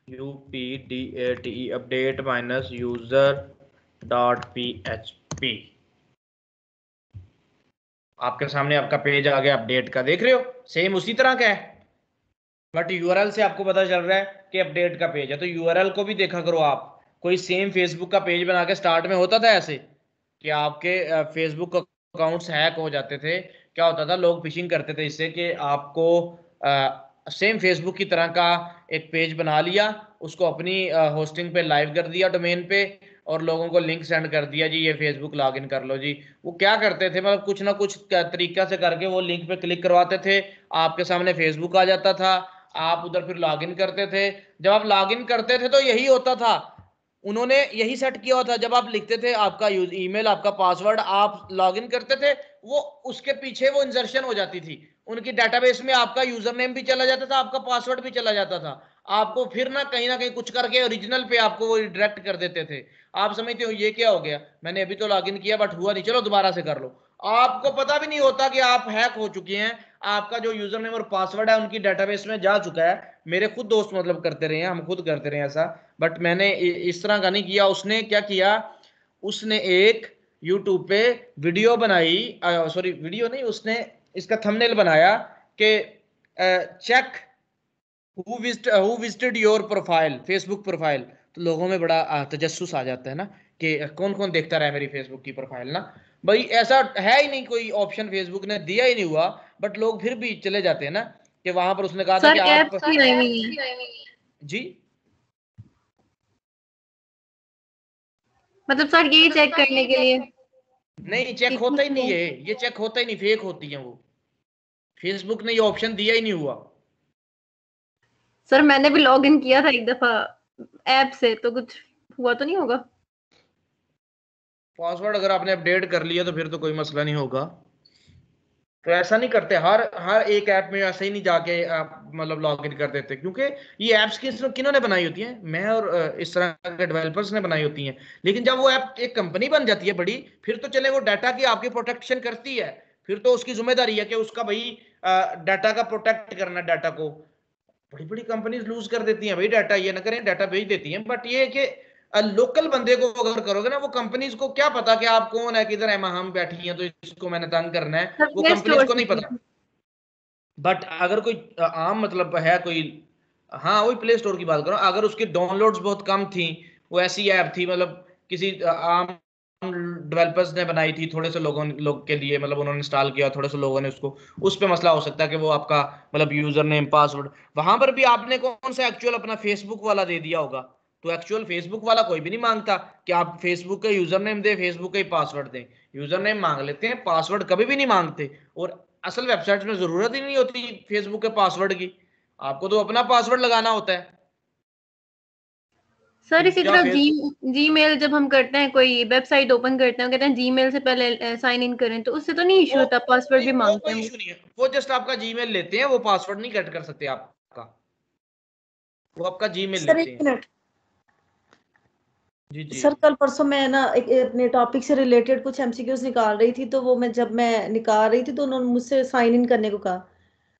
UPDATE update minus user dot PHP. आपके सामने आपका पेज आ गया अपडेट का, देख रहे हो सेम उसी तरह का है, बट यूआरएल से आपको पता चल रहा है कि अपडेट का पेज है। तो यूआरएल को भी देखा करो आप। कोई सेम फेसबुक का पेज बना के स्टार्ट में होता था ऐसे कि आपके फेसबुक अकाउंट्स हैक हो जाते थे। क्या होता था, लोग फिशिंग करते थे इससे कि आपको सेम फेसबुक की तरह का एक पेज बना लिया, उसको अपनी होस्टिंग पे लाइव कर दिया डोमेन पे, और लोगों को लिंक सेंड कर दिया जी ये फेसबुक लॉगिन कर लो जी। वो क्या करते थे, मतलब कुछ ना कुछ तरीका से करके वो लिंक पे क्लिक करवाते थे, आपके सामने फेसबुक आ जाता था, आप उधर फिर लॉगिन करते थे। जब आप लॉगिन करते थे तो यही होता था, उन्होंने यही सेट किया होता। जब आप लिखते थे आपका ईमेल आपका पासवर्ड, आप लॉगिन करते थे, वो उसके पीछे वो इंसर्शन हो जाती थी उनकी डेटाबेस में, आपका यूजर नेम भी चला जाता था, आपका पासवर्ड भी चला जाता था। आपको फिर ना कहीं कुछ करके ओरिजिनल पे आपको वो डायरेक्ट कर देते थे। आप समझते हो ये क्या हो गया, मैंने अभी तो लॉगिन किया बट हुआ नहीं, चलो दोबारा से कर लो। आपको पता भी नहीं होता कि आप हैक हो चुके हैं, आपका जो यूजर नेम और पासवर्ड है उनकी डेटाबेस में जा चुका है। मेरे खुद दोस्त मतलब करते रहे हैं, हम खुद करते रहे हैं ऐसा, बट मैंने इस तरह का नहीं किया। उसने क्या किया, उसने एक यूट्यूब पे वीडियो बनाई, सॉरी वीडियो नहीं, उसने इसका थंबनेल बनाया कि check who visited your profile, Facebook profile. तो लोगों में बड़ा तजस्सुस आ जाता है ना कि कौन कौन देखता रहा है मेरी फेसबुक की प्रोफाइल ना। भाई ऐसा है ही नहीं, कोई ऑप्शन फेसबुक ने दिया ही नहीं हुआ, बट लोग फिर भी चले जाते हैं ना कि वहां पर उसने कहा था सर कि आप एप्स भी आई हुई हैं, जी, मतलब सर यही चेक करने के लिए नहीं चेक कि होता ही कुछ नहीं लोग। है, ये चेक होता ही नहीं, फेक होती है वो, फेसबुक ने ये ऑप्शन दिया ही नहीं हुआ। सर मैंने भी लॉग इन किया था एक दफा ऐप से, तो कुछ हुआ तो नहीं होगा? पासवर्ड अगर आपने अपडेट कर लिया तो फिर तो कोई मसला नहीं होगा। तो ऐसा नहीं करते, हर हर एक ऐप में ऐसे ही नहीं जाके आप मतलब लॉग इन कर देते, क्योंकि ये ऐप्स किन्होंने बनाई होती हैं, मैं और इस तरह के डेवलपर्स ने बनाई होती हैं। लेकिन जब वो ऐप एक कंपनी बन जाती है बड़ी, फिर तो चले वो डाटा की आपकी प्रोटेक्शन करती है, फिर तो उसकी जिम्मेदारी है कि उसका भाई डाटा का प्रोटेक्ट करना, डाटा को। बड़ी बड़ी कंपनीज लूज कर देती हैं भाई डाटा, ये ना करें, डाटा भेज देती हैं, बट ये है कि लोकल बंदे को अगर करोगे ना, वो कंपनीज को क्या पता कि आप कौन है, किधर है, हम बैठी हैं तो इसको मैंने तंग करना है, सर वो प्ले कंपनीज स्टोर को से नहीं पता। बट अगर कोई आम मतलब है कोई, हाँ वही प्ले स्टोर की बात करो, अगर उसकी डाउनलोड्स बहुत कम थी, वो ऐसी ऐप थी मतलब किसी आम डेवलपर्स ने बनाई थी, थोड़े से लोग के लिए, मतलब उन्होंने इंस्टॉल किया, थोड़े से लोगों ने उसको, उस पे मसला हो सकता है कि वो आपका मतलब यूजर नेम पासवर्ड, वहां पर भी आपने कौन सा एक्चुअल अपना फेसबुक वाला दे दिया होगा। तो एक्चुअल फेसबुक वाला कोई भी नहीं मांगता कि आप फेसबुक का यूजर नेम दे, फेसबुक का ही पासवर्ड दें। यूजर नेम मांग लेते हैं, पासवर्ड कभी भी नहीं मांगते। और असल वेबसाइट में जरूरत ही नहीं होती फेसबुक के पासवर्ड की, आपको तो अपना पासवर्ड लगाना होता है। सर तो इसी या तरह फेसबुक, जीमेल जब हम करते हैं, कोई वेबसाइट ओपन करते हैं, कहते हैं जीमेल से पहले साइन इन करें, तो उससे तो नहीं इश्यू वो होता, पासवर्ड नहीं, भी वो मांगते कोई हैं वो? इशू नहीं है, वो जस्ट आपका जीमेल लेते हैं, वो पासवर्ड नहीं कट कर सकते आपका, वो आपका जीमेल सर लेते एक हैं। मिनट। जी जी। सर कल परसों मैं ना एक अपने टॉपिक से रिलेटेड कुछ एमसीक्यूज निकाल रही थी, तो वो जब मैं निकाल रही थी तो उन्होंने मुझसे साइन इन करने को कहा।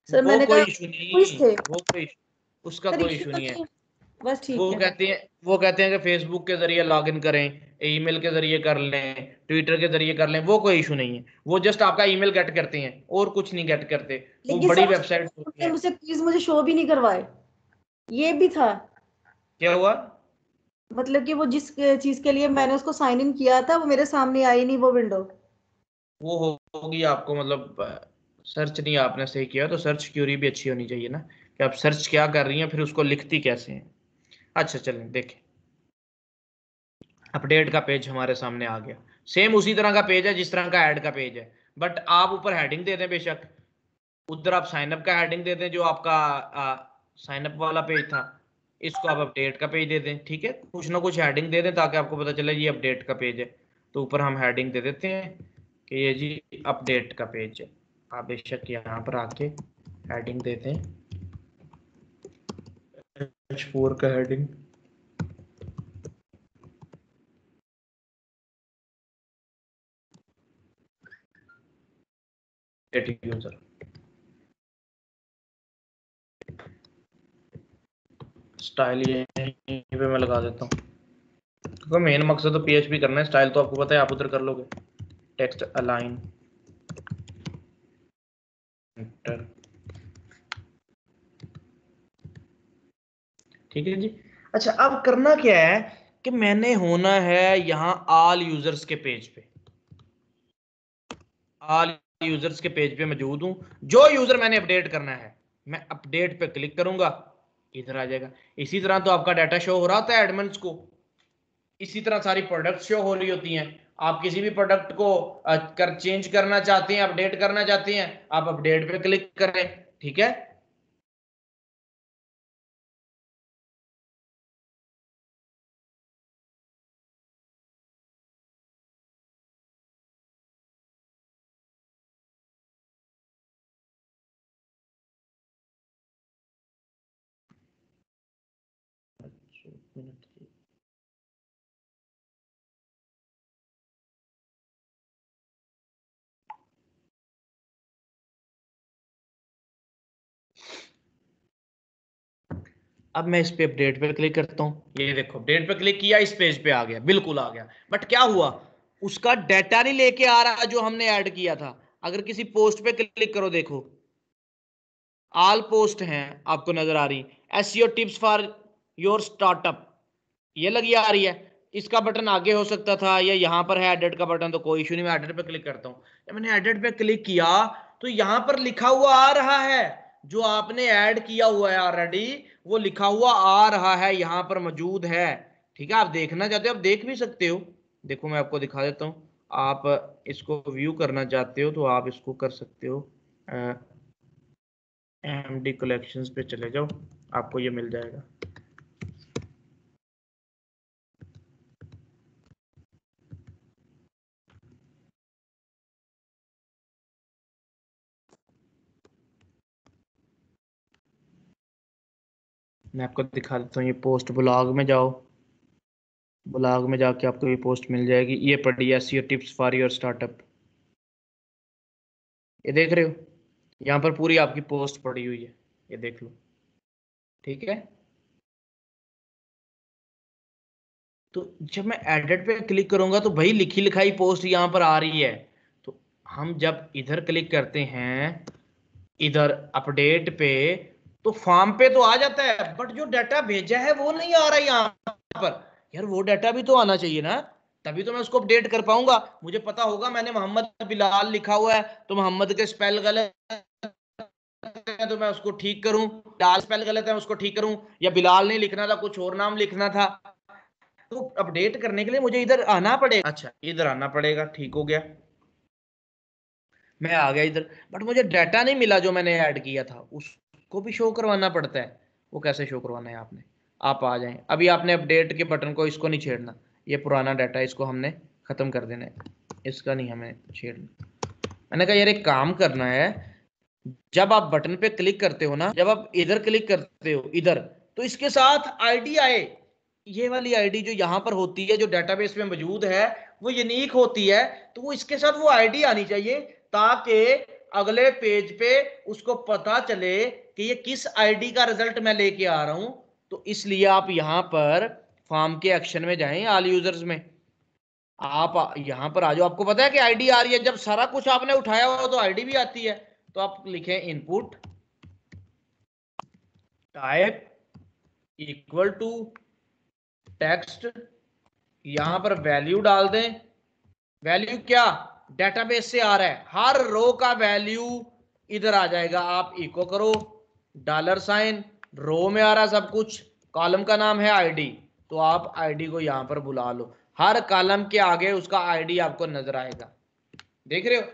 सर वो मैंने कोई कहा इशू क्विज नहीं, थे। वो कोई उसका सर कोई इश्यू इशू तो नहीं है। नहीं है, बस ठीक वो है। कहते हैं वो कहते हैं कि फेसबुक के जरिए लॉगिन करें, ईमेल के जरिए कर लें, ट्विटर के जरिए कर लें, वो कोई इशू नहीं है। वो जस्ट आपका ईमेल गेट करते हैं और कुछ नहीं गेट करते, वो लेकिन बड़ी सर वेबसाइट होती उसने है। मुझसे क्विज मुझे शो भी नहीं करवाए, ये भी था। क्या हुआ, मतलब कि वो जिस चीज के लिए मैंने उसको साइन इन किया था वो मेरे सामने आई नहीं वो विंडो। वो होगी आपको मतलब सर्च नहीं आपने सही किया, तो सर्च क्यूरी भी अच्छी होनी चाहिए ना, कि आप सर्च क्या कर रही हैं फिर उसको लिखती कैसे हैं। अच्छा चलें देखें, अपडेट का पेज हमारे सामने आ गया। सेम उसी तरह का पेज है जिस तरह का ऐड का पेज है, बट आप ऊपर हेडिंग दे दें, बेशक उधर आप साइनअप का हेडिंग दे दें जो आपका साइनअप वाला पेज था, इसको आप अपडेट का पेज दे दें, ठीक है, कुछ ना कुछ हेडिंग दे दें ताकि आपको पता चले ये अपडेट का पेज है। तो ऊपर हम हेडिंग दे देते हैं कि ये जी अपडेट का पेज है। आप बेशक यहाँ पर आके हेडिंग दे दें H4 का हेडिंग, यूजर स्टाइल यहीं पे मैं लगा देता हूँ, क्योंकि मेन मकसद तो PHP करना है, स्टाइल तो आपको पता है आप उधर कर लोगे। टेक्स्ट अलाइन एंटर, ठीक है जी। अच्छा अब करना क्या है कि मैंने होना है यहाँ ऑल यूजर्स के पेज पे, ऑल यूजर्स के पेज पे मौजूद हूँ। जो यूजर मैंने अपडेट करना है मैं अपडेट पे क्लिक करूंगा, इधर आ जाएगा। इसी तरह तो आपका डाटा शो हो रहा होता है एडमिन्स को, इसी तरह सारी प्रोडक्ट शो हो रही होती हैं। आप किसी भी प्रोडक्ट को चेंज करना चाहते हैं, अपडेट करना चाहते हैं, आप अपडेट पे क्लिक करें, ठीक है। अब मैं इस पे अपडेट पे क्लिक करता हूँ, ये देखो अपडेट पे क्लिक किया, इस पेज पे आ गया, बिल्कुल आ गया। बट क्या हुआ, उसका डाटा नहीं लेके आ रहा जो हमने ऐड किया था। अगर किसी पोस्ट पे क्लिक करो, देखो ऑल पोस्ट हैं आपको नजर आ रही, SEO tips for your startup, ये लगी आ रही है। इसका बटन आगे हो सकता था, या यहाँ पर है एडिट का बटन, तो कोई इशू नहीं, मैं एडिट पे क्लिक करता हूँ। जब मैंने एडिट पे क्लिक किया तो यहाँ पर लिखा हुआ आ रहा है, जो आपने ऐड किया हुआ है ऑलरेडी वो लिखा हुआ आ रहा है, यहाँ पर मौजूद है, ठीक है। आप देखना चाहते हो आप देख भी सकते हो, देखो मैं आपको दिखा देता हूँ। आप इसको व्यू करना चाहते हो तो आप इसको कर सकते हो, MD कलेक्शंस पे चले जाओ, आपको ये मिल जाएगा। मैं आपको दिखा देता हूँ, ये पोस्ट ब्लॉग में जाओ, ब्लॉग में जाके आपको ये पोस्ट मिल जाएगी, ये पढ़ी SEO tips for your startup, ये देख रहे हो, यहाँ पर पूरी आपकी पोस्ट पड़ी हुई है, ये देख लो, ठीक है। तो जब मैं एडिट पे क्लिक करूंगा तो भाई लिखी लिखाई पोस्ट यहाँ पर आ रही है। तो हम जब इधर क्लिक करते हैं, इधर अपडेट पे, तो फॉर्म पे तो आ जाता है, बट जो डाटा भेजा है वो नहीं आ रहा यहाँ पर। यार वो डाटा भी तो आना चाहिए ना, तभी तो मैं उसको अपडेट कर पाऊंगा। मुझे पता होगा मैंने मोहम्मद बिलाल लिखा हुआ है तो मोहम्मद के स्पेल गलत है तो मैं उसको ठीक करूं, बिलाल स्पेल गलत है उसको ठीक करूं, या बिलाल नहीं लिखना था कुछ और नाम लिखना था, तो अपडेट करने के लिए मुझे इधर आना पड़ेगा। अच्छा इधर आना पड़ेगा, ठीक हो गया, मैं आ गया इधर। बट मुझे डाटा नहीं मिला जो मैंने ऐड किया था, उसको भी शो करवाना पड़ता है। वो कैसे शो करवाना है आपने, आप आ जाएं, अभी आपने अपडेट के बटन को इसको नहीं छेड़ना, ये पुराना डाटा इसको हमने खत्म कर देना है, इसका नहीं हमें छेड़ना। मैंने कहा यार एक काम करना है, जब आप बटन पे क्लिक करते हो ना, जब आप इधर क्लिक करते हो इधर, तो इसके साथ आईडी आए, ये वाली आईडी जो यहाँ पर होती है जो डेटाबेस में मौजूद है वो यूनिक होती है, तो वो इसके साथ वो आईडी आनी चाहिए ताकि अगले पेज पे उसको पता चले कि ये किस आईडी का रिजल्ट मैं लेके आ रहा हूं। तो इसलिए आप यहाँ पर फॉर्म के एक्शन में जाएं, ऑल यूजर्स में आप यहाँ पर आ जाओ। आपको पता है कि आईडी आ रही है, जब सारा कुछ आपने उठाया हो तो आईडी भी आती है। तो आप लिखें input type equal to text, यहां पर वैल्यू डाल दें, वैल्यू क्या डेटाबेस से आ रहा है, हर रो का वैल्यू इधर आ जाएगा। आप इको करो $, रो में आ रहा है सब कुछ, कॉलम का नाम है आईडी, तो आप आईडी को यहां पर बुला लो। हर कॉलम के आगे उसका आईडी आपको नजर आएगा। देख रहे हो,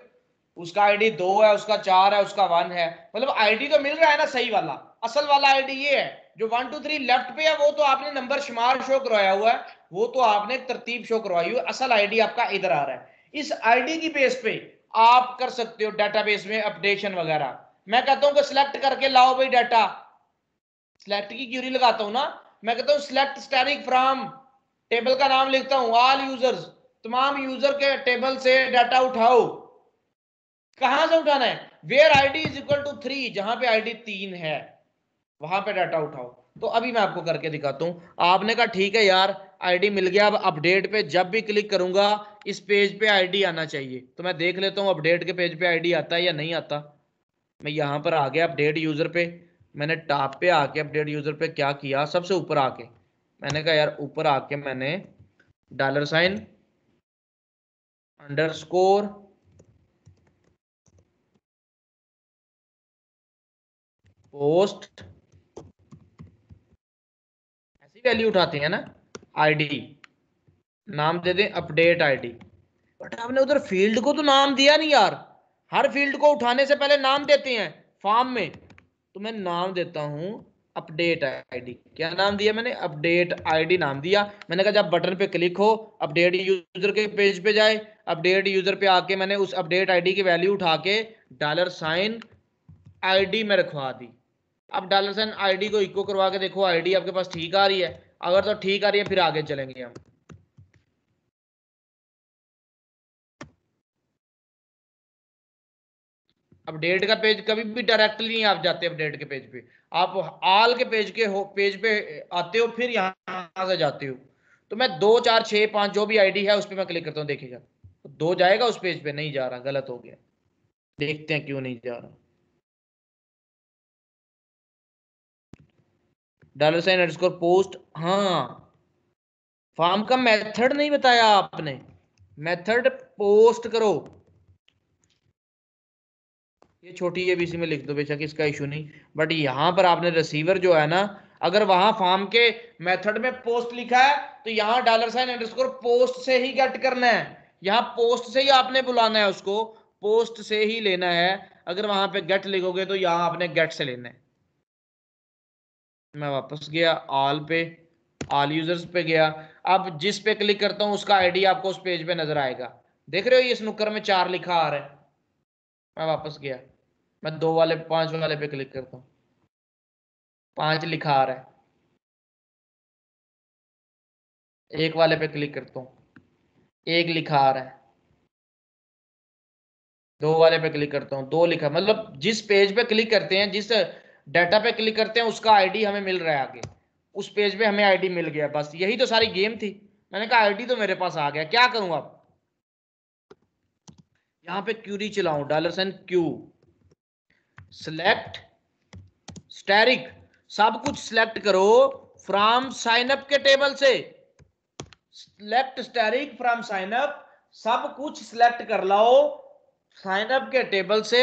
उसका आईडी 2 है, उसका 4 है, उसका 1 है, मतलब आईडी तो मिल रहा है ना सही वाला। असल वाला आईडी ये है, जो 1 2 3 लेफ्ट पे है वो तो आपने नंबर शुमार शो करवाया हुआ है, वो तो आपने तरतीब शो करवाई हुई है। असल आईडी आपका इधर आ रहा है। इस आईडी की बेस पे आप कर सकते हो डेटाबेस में अपडेशन वगैरह। मैं कहता हूं कि सिलेक्ट करके लाओ भाई डाटा, सिलेक्ट की क्यूरी लगाता हूं ना, मैं कहता हूं सिलेक्ट स्टैटिक फ्रॉम, टेबल का नाम लिखता हूं ऑल यूजर्स, तमाम यूजर के टेबल से डाटा उठाओ। कहां से उठाना है, where ID is equal to 3, जहां पे आईडी 3 है वहां पे डाटा उठाओ। तो अभी मैं आपको करके दिखाता हूं। आपने कहा ठीक है यार आईडी मिल गया, अब अपडेट पे जब भी क्लिक करूंगा इस पेज पे आईडी आना चाहिए, तो मैं देख लेता हूं अपडेट के पेज पे आईडी आता है या नहीं आता। मैं यहां पर आ गया अपडेट यूजर पे, मैंने टॉप पे आके अपडेट यूजर पे क्या किया, सबसे ऊपर आके मैंने कहा यार ऊपर आके मैंने $, अंडरस्कोर पोस्ट, ऐसी वैल्यू उठाते हैं ना, आईडी नाम दे दें अपडेट आईडी। बट आपने उधर फील्ड को तो नाम दिया नहीं यार। हर फील्ड को उठाने से पहले नाम देते हैं फॉर्म में, तो मैं नाम देता हूं अपडेट आईडी। क्या नाम दिया मैंने, अपडेट आईडी नाम दिया। मैंने कहा जब बटन पे क्लिक हो अपडेट यूजर के पेज पे जाए, अपडेट यूजर पे आके मैंने उस अपडेट आईडी की वैल्यू उठा के $आईडी में रखवा दी। अब $आईडी को इको करवा के देखो आईडी आपके पास ठीक आ रही है, अगर तो ठीक आ रही है फिर आगे चलेंगे हम। अपडेट का पेज कभी भी डायरेक्टली नहीं आप जाते अपडेट के पेज पे, आप ऑल के पेज पेज पे आते हो फिर यहां से जाते हो। तो मैं 2 4 6 5 जो भी आईडी है उस पर मैं क्लिक करता हूँ, देखिएगा तो 2 जाएगा उस पेज पे, नहीं जा रहा, गलत हो गया। देखते हैं क्यों नहीं जा रहा। $_पोस्ट, हाँ फॉर्म का मेथड नहीं बताया आपने, मेथड पोस्ट करो, ये छोटी एबीसी में लिख दो बेशक, इसका इशू नहीं। बट यहां पर आपने रिसीवर जो है ना, अगर वहां फॉर्म के मेथड में पोस्ट लिखा है तो यहाँ $_पोस्ट से ही गेट करना है, यहाँ पोस्ट से ही आपने बुलाना है उसको, पोस्ट से ही लेना है। अगर वहां पे गेट लिखोगे तो यहाँ आपने गेट से लेना है। मैं वापस गया ऑल पे, ऑल यूजर्स पे गया, अब जिस पे क्लिक करता हूं उसका आईडी आपको उस पेज पे नजर आएगा। देख रहे हो ये स्नूकर में 4 लिखा आ रहा है। मैं वापस गया, मैं 2 वाले 5 वाले पे क्लिक करता हूँ, 5 लिखा आ रहा है। 1 वाले पे क्लिक करता हूँ, 1 लिखा आ रहा है। 2 वाले पे क्लिक करता हूँ, 2 लिखा, मतलब जिस पेज पे क्लिक करते हैं, जिस डाटा पे क्लिक करते हैं उसका आईडी हमें मिल रहा है आगे, उस पेज पे हमें आईडी मिल गया। बस यही तो सारी गेम थी। मैंने कहा आईडी तो मेरे पास आ गया, क्या करूं अब, यहाँ पे क्यूरी चलाऊं, $क्यू सिलेक्ट स्टैटिक, सब कुछ सिलेक्ट करो फ्रॉम साइनअप के टेबल से, सिलेक्ट स्टैटिक फ्रॉम साइनअप, सब कुछ सिलेक्ट कर लाओ साइनअप के टेबल से।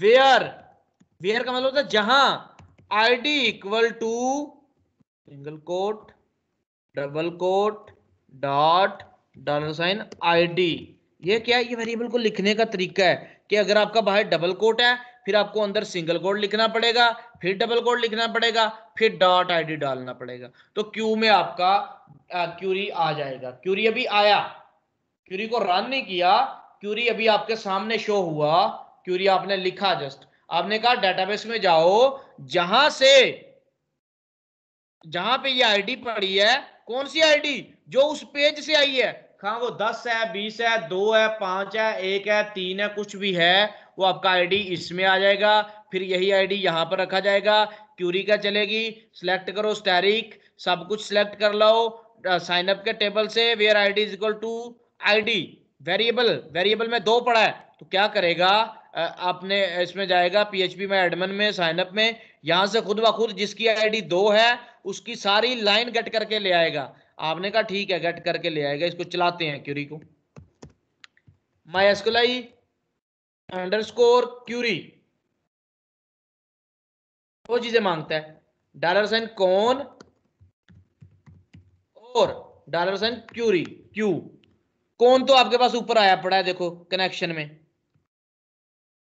वेयर, वेयर का मतलब होता है जहां ID equal to single quote double quote dot $आईडी। ये क्या है, ये वेरिएबल को लिखने का तरीका है कि अगर आपका बाहर डबल कोट है फिर आपको अंदर सिंगल कोट लिखना पड़ेगा, फिर डबल कोट लिखना पड़ेगा, फिर $आईडी डालना पड़ेगा। तो क्यू में आपका क्यूरी आ जाएगा। क्यूरी अभी आया, क्यूरी को रन नहीं किया, क्यूरी अभी आपके सामने शो हुआ, क्यूरी आपने लिखा जस्ट, आपने कहा डेटाबेस में जाओ, जहां से जहां पे ये आईडी पड़ी है, कौन सी आईडी, जो उस पेज से आई है, हाँ वो 10 है 20 है 2 है 5 है 1 है 3 है कुछ भी है, वो आपका आईडी इसमें आ जाएगा। फिर यही आईडी यहां पर रखा जाएगा, क्यूरी क्या चलेगी, सिलेक्ट करो स्टैटिक, सब कुछ सिलेक्ट कर लो साइन अप के टेबल से, where ID is equal to ID. Variable, variable में 2 पड़ा है तो क्या करेगा, आपने इसमें जाएगा पीएचपी में एडमिन में साइनअप में, यहां से खुद ब खुद जिसकी आईडी 2 है उसकी सारी लाइन गेट करके ले आएगा। आपने कहा ठीक है गेट करके ले आएगा, इसको चलाते हैं क्यूरी को, MySQL अंडरस्कोर क्यूरी, वो चीजें मांगता है, $कौन और $क्यूरी। क्यू, कौन तो आपके पास ऊपर आया पड़ा है देखो कनेक्शन में,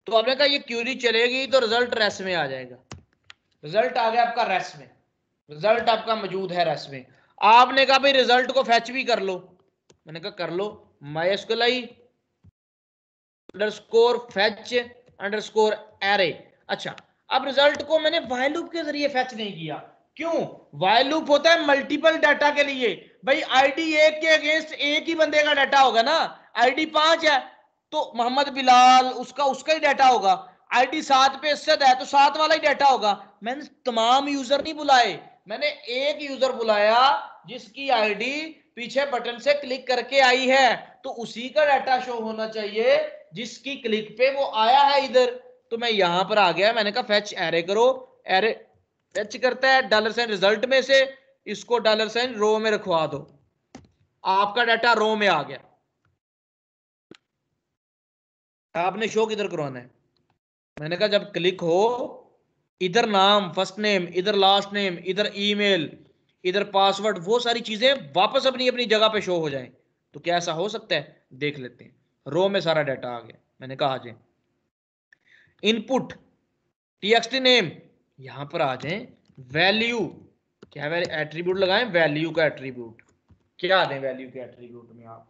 तो आपने कहा ये क्यूरी चलेगी तो रिजल्ट रेस में आ जाएगा, रिजल्ट आ गया आपका रेस में, रिजल्ट आपका मौजूद है रेस में। आपने कहा भाई रिजल्ट को फैच भी कर लो, मैंने कहा कर लो, MySQL underscore fetch underscore array. अच्छा, अब रिजल्ट को मैंने व्हाइल लूप के जरिए फैच नहीं किया, क्यों? व्हाइल लूप होता है मल्टीपल डाटा के लिए, भाई आईडी 1 के अगेंस्ट एक ही बंदे का डाटा होगा ना, आईडी 5 है तो मोहम्मद बिलाल उसका ही डाटा होगा, आईडी 7 पे इसद है तो 7 वाला ही डाटा होगा। मैंने तमाम यूजर नहीं बुलाए, मैंने एक यूजर बुलाया जिसकी आईडी पीछे बटन से क्लिक करके आई है, तो उसी का डाटा शो होना चाहिए जिसकी क्लिक पे वो आया है इधर। तो मैं यहां पर आ गया, मैंने कहा फैच एरे करो, एरे फैच करता है $साइन रिजल्ट में से, इसको $साइन रो में रखवा दो, आपका डाटा रो में आ गया। आपने शो किधर करवाना है? मैंने कहा जब क्लिक हो इधर नाम फर्स्ट नेम, इधर लास्ट नेम, इधर ईमेल, इधर पासवर्ड, वो सारी चीजें वापस अपनी अपनी जगह पे शो हो जाएं। तो क्या ऐसा हो सकता है? देख लेते हैं। रो में सारा डाटा आ गया, मैंने कहा आ जाए इनपुट txt नेम, यहां पर आ जाए वैल्यू, क्या एट्रीब्यूट लगाएं, वैल्यू का एट्रीब्यूट क्या दें, वैल्यू के एट्रीब्यूट में आप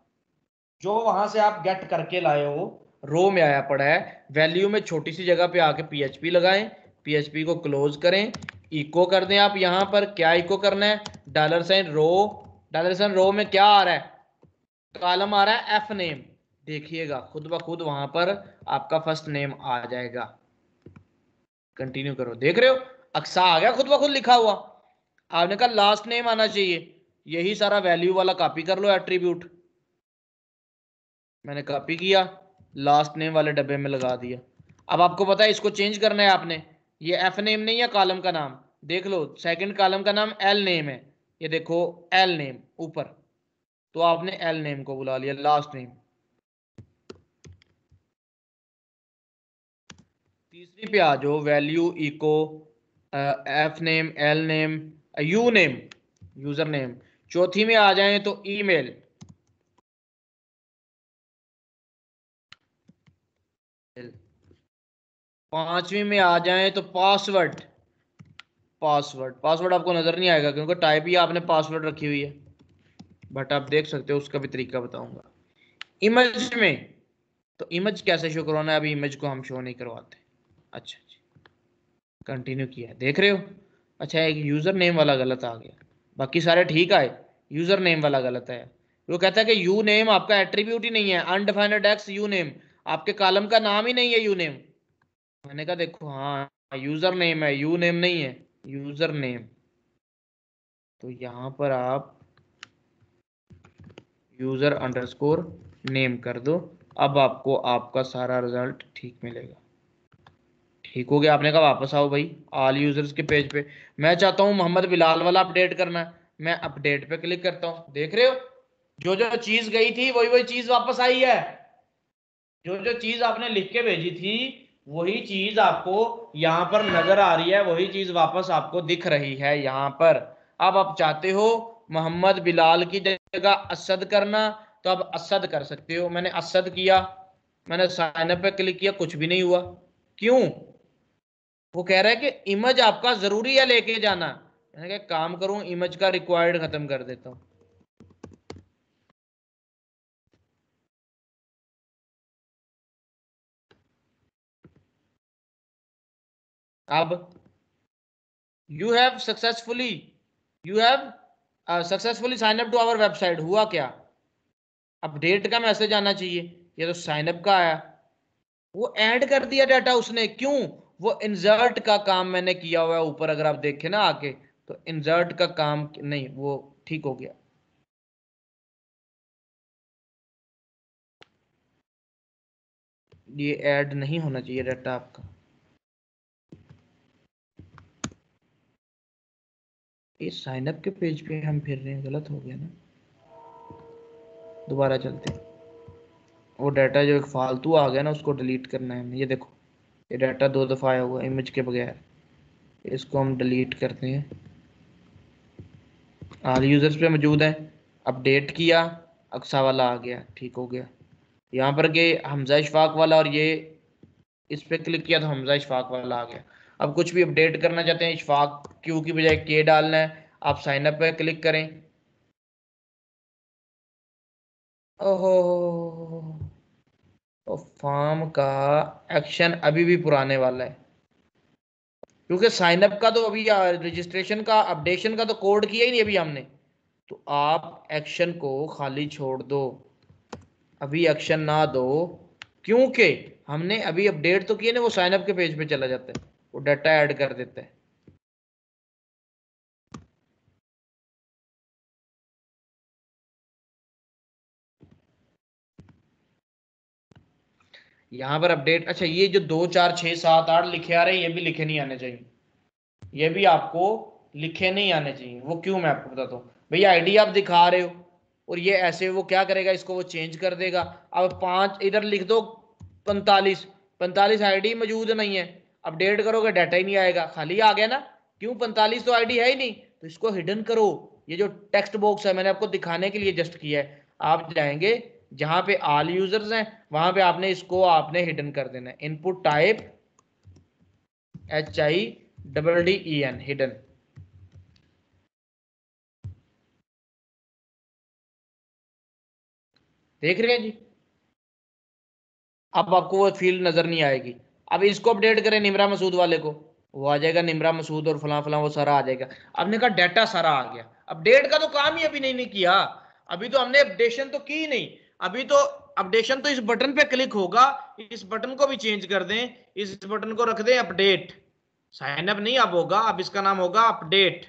जो वहां से आप गेट करके लाए हो रो में आया पड़ा है, वैल्यू में छोटी सी जगह पे आके PHP लगाएं, PHP को क्लोज करें, इको कर दें। आप यहां पर क्या इको करना है, $साइन रो में क्या आ रहा है, कॉलम आ रहा है एफ नेम, देखिएगा खुद ब खुद वहां पर आपका फर्स्ट नेम आ जाएगा। कंटिन्यू करो, देख रहे हो अक्सा आ गया खुद ब खुद लिखा हुआ। आपने कहा लास्ट नेम आना चाहिए, यही सारा वैल्यू वाला कॉपी कर लो एट्रीब्यूट, मैंने कॉपी किया, लास्ट नेम वाले डब्बे में लगा दिया। अब आपको पता है इसको चेंज करना है आपने, ये एफ नेम नहीं है कॉलम का नाम, देख लो सेकंड कॉलम का नाम एल नेम है, ये देखो एल नेम ऊपर, तो आपने एल नेम को बुला लिया लास्ट नेम। तीसरी पे आ जाओ, value echo F name, L name, U name, user name. चौथी में आ जाए तो ईमेल, पांचवी में आ जाए तो पासवर्ड, पासवर्ड आपको नजर नहीं आएगा क्योंकि टाइप ही आपने पासवर्ड रखी हुई है, बट आप देख सकते हो, उसका भी तरीका बताऊंगा। इमेज में तो इमेज कैसे शो करवाना है, अभी इमेज को हम शो नहीं करवाते। अच्छा जी, कंटिन्यू किया, देख रहे हो। अच्छा, एक यूजर नेम वाला गलत आ गया, बाकी सारे ठीक आए, यूजर नेम वाला गलत है। वो कहता है कि यू नेम आपका एट्रीब्यूट ही नहीं है, अनडिफाइंड एक्स यू नेम, आपके कॉलम का नाम ही नहीं है यू नेम। मैंने कहा देखो हाँ यूजर नेम है, यू नेम नहीं है, यूजर नेम। तो यहां पर आप यूजर अंडरस्कोर नेम कर दो, अब आपको आपका सारा रिजल्ट ठीक मिलेगा। ठीक हो गया, आपने कहा वापस आओ भाई ऑल यूजर्स के पेज पे, मैं चाहता हूं मोहम्मद बिलाल वाला अपडेट करना है, मैं अपडेट पे क्लिक करता हूं, देख रहे हो जो जो चीज गई थी वही वही चीज वापस आई है, जो जो चीज आपने लिख के भेजी थी वही चीज आपको यहां पर नजर आ रही है, वही चीज वापस आपको दिख रही है यहां पर। अब आप चाहते हो मोहम्मद बिलाल की जगह असद करना, तो अब असद कर सकते हो। मैंने असद किया, मैंने साइन अप पे क्लिक किया, कुछ भी नहीं हुआ, क्यों? वो कह रहा है कि इमेज आपका जरूरी है लेके जाना। मैंने कहा काम करूं इमेज का रिक्वायर्ड खत्म कर देता हूं। अब you have successfully sign up to our website, हुआ क्या? अपडेट का मैसेज आना चाहिए, ये तो साइन अप का आया, वो ऐड कर दिया डाटा उसने, क्यों? वो इंसर्ट का काम मैंने किया हुआ है ऊपर, अगर आप देखें ना आके, तो इंसर्ट का काम नहीं, वो ठीक हो गया। ये ऐड नहीं होना चाहिए डाटा आपका, ये साइन अप के पेज पे हम फिर रहे हैं, गलत हो गया ना, दोबारा चलते हैं। वो डाटा जो एक फालतू आ गया ना उसको डिलीट करना है। ये देखो ये डाटा 2 दफ़ा आया हुआ इमेज के बगैर, इसको हम डिलीट करते हैं। ऑल यूजर्स पे मौजूद है, अपडेट किया, अक्सा वाला आ गया, ठीक हो गया। यहाँ पर के हमजा इशफाक वाला, और ये इस पे क्लिक किया तो हमजा इशफाक वाला आ गया। अब कुछ भी अपडेट करना चाहते हैं, इशफाक क्यू की बजाय के डालना है, आप साइन अप पे क्लिक करें। ओहो, तो फॉर्म का एक्शन अभी भी पुराने वाला है, क्योंकि साइन अप का तो अभी, रजिस्ट्रेशन का अपडेशन का तो कोड किया ही नहीं अभी हमने। तो आप एक्शन को खाली छोड़ दो, अभी एक्शन ना दो, क्योंकि हमने अभी अपडेट तो किए ना, वो साइन अप के पेज पे चला जाता है, वो डाटा ऐड कर देता है। यहाँ पर अपडेट, अच्छा ये जो 2 4 6 7 8 लिखे आ रहे हैं, ये भी लिखे नहीं आने चाहिए, ये भी आपको लिखे नहीं आने चाहिए। वो क्यों, मैं आपको बताता हूँ। भैया आईडी आप दिखा रहे हो और ये ऐसे, वो क्या करेगा, इसको वो चेंज कर देगा। अब 5 इधर लिख दो 45 आईडी मौजूद नहीं है, अपडेट करोगे डाटा ही नहीं आएगा, खाली आ गया ना। क्यों, 45 तो आईडी है ही नहीं, तो इसको हिडन करो। ये जो टेक्स्ट बॉक्स है मैंने आपको दिखाने के लिए जस्ट किया है, आप जाएंगे जहां पे ऑल यूजर्स हैं, वहां पे आपने इसको आपने हिडन कर देना है। Input type HIDDEN, hidden. देख रहे हैं जी, अब आपको वो फील्ड नजर नहीं आएगी। अब इसको अपडेट करें निमरा मसूद वाले को, वो आ जाएगा निमरा मसूद और फलां फलां, वो सारा आ जाएगा। आपने कहा डाटा सारा आ गया, अपडेट का तो काम ही अभी नहीं किया, अभी तो हमने अपडेशन तो की नहीं। अभी तो अपडेशन तो इस बटन पे क्लिक होगा, इस बटन को भी चेंज कर दें, इस बटन को रख दें अपडेट। साइन अप नहीं अब होगा, अब इसका नाम होगा अपडेट,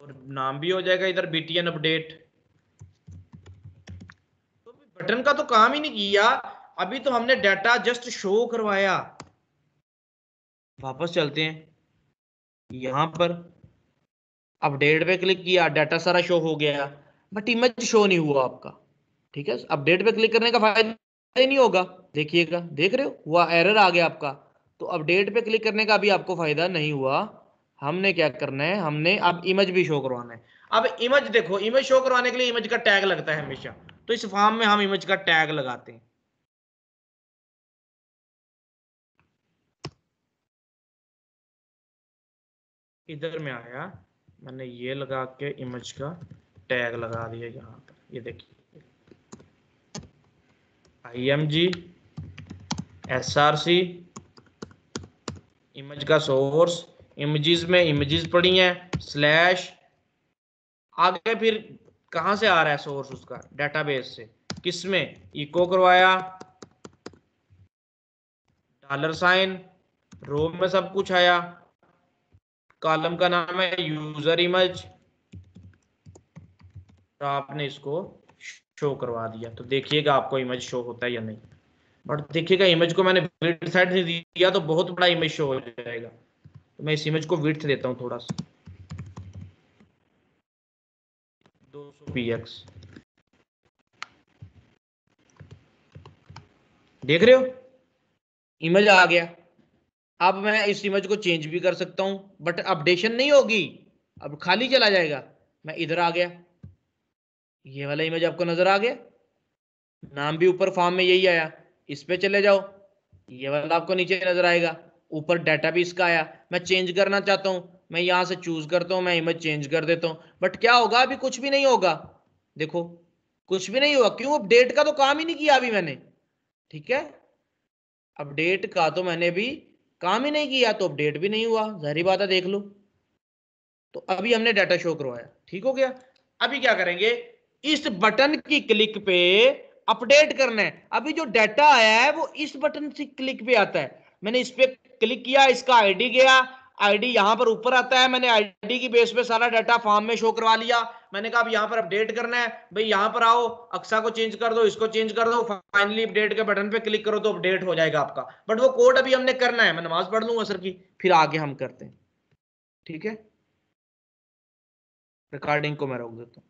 और नाम भी हो जाएगा इधर BTN अपडेट। तो बटन का तो काम ही नहीं किया, अभी तो हमने डाटा जस्ट शो करवाया। वापस चलते हैं, यहां पर अपडेट पे क्लिक किया, डाटा सारा शो हो गया, बट इमेज शो नहीं हुआ आपका। ठीक है, अपडेट पे क्लिक करने का फायदा ही नहीं होगा। देखिएगा, देख रहे हो, हुआ एरर आ गया आपका। तो अपडेट पे क्लिक करने का भी आपको फायदा नहीं हुआ। हमने क्या करना है, हमने अब इमेज भी शो करवाना है। अब इमेज देखो, इमेज शो करवाने के लिए इमेज का टैग लगता है हमेशा, तो इस फॉर्म में हम इमेज का टैग लगाते हैं। इधर में आया, मैंने ये लगा के इमेज का टैग लगा दिया यहाँ पर, ये देखिए IMG SRC, इमेज का सोर्स, इमेजेस में इमेजेस पड़ी हैं, स्लैश आगे, फिर कहां से आ रहा है सोर्स उसका, डेटाबेस से। किसमें, इको करवाया, $, रो में सब कुछ आया, कॉलम का नाम है यूजर इमेज, तो आपने इसको शो करवा दिया। तो देखिएगा आपको इमेज शो होता है या नहीं। बट देखिएगा, इमेज को मैंने विड्थ साइड से दिया तो बहुत बड़ा इमेज शो हो जाएगा। तो मैं इस इमेज को विड्थ देता हूँ थोड़ा सा, 200px। देख रहे हो, इमेज आ गया। अब मैं इस इमेज को चेंज भी कर सकता हूं, बट अपडेशन नहीं होगी, अब खाली चला जाएगा। मैं इधर आ गया, ये वाला इमेज आपको नजर आ गया, नाम भी ऊपर फॉर्म में यही आया। इस पे चले जाओ, ये वाला आपको नीचे नजर आएगा, ऊपर डाटा भी इसका आया। मैं चेंज करना चाहता हूं, मैं यहां से चूज करता हूं, मैं इमेज चेंज कर देता हूं। बट क्या होगा, अभी कुछ भी नहीं होगा। देखो, कुछ भी नहीं हुआ। क्यों, अपडेट का तो काम ही नहीं किया अभी मैंने। ठीक है, अपडेट का तो मैंने भी काम ही नहीं किया, तो अपडेट भी नहीं हुआ, जाहिर बात है, देख लो। तो अभी हमने डाटा शो करवाया, ठीक हो गया। अभी क्या करेंगे, इस बटन की क्लिक पे अपडेट करना है। अभी जो डाटा आया है वो इस बटन से क्लिक पे आता है। मैंने इस पे क्लिक किया, इसका आईडी गया, आईडी यहां पर ऊपर आता है। मैंने आईडी की बेस पे सारा डाटा फॉर्म में शो करवा लिया। मैंने कहा अब यहां पर अपडेट करना है, भाई यहां पर आओ, अक्सा को चेंज कर दो, इसको चेंज कर दो, फाइनली अपडेट के बटन पे क्लिक करो तो अपडेट हो जाएगा आपका। बट वो कोड अभी हमने करना है, मैं नमाज पढ़ लूंगा सर की, फिर आगे हम करते हैं। ठीक है, रिकॉर्डिंग को मैं रोक देता हूँ।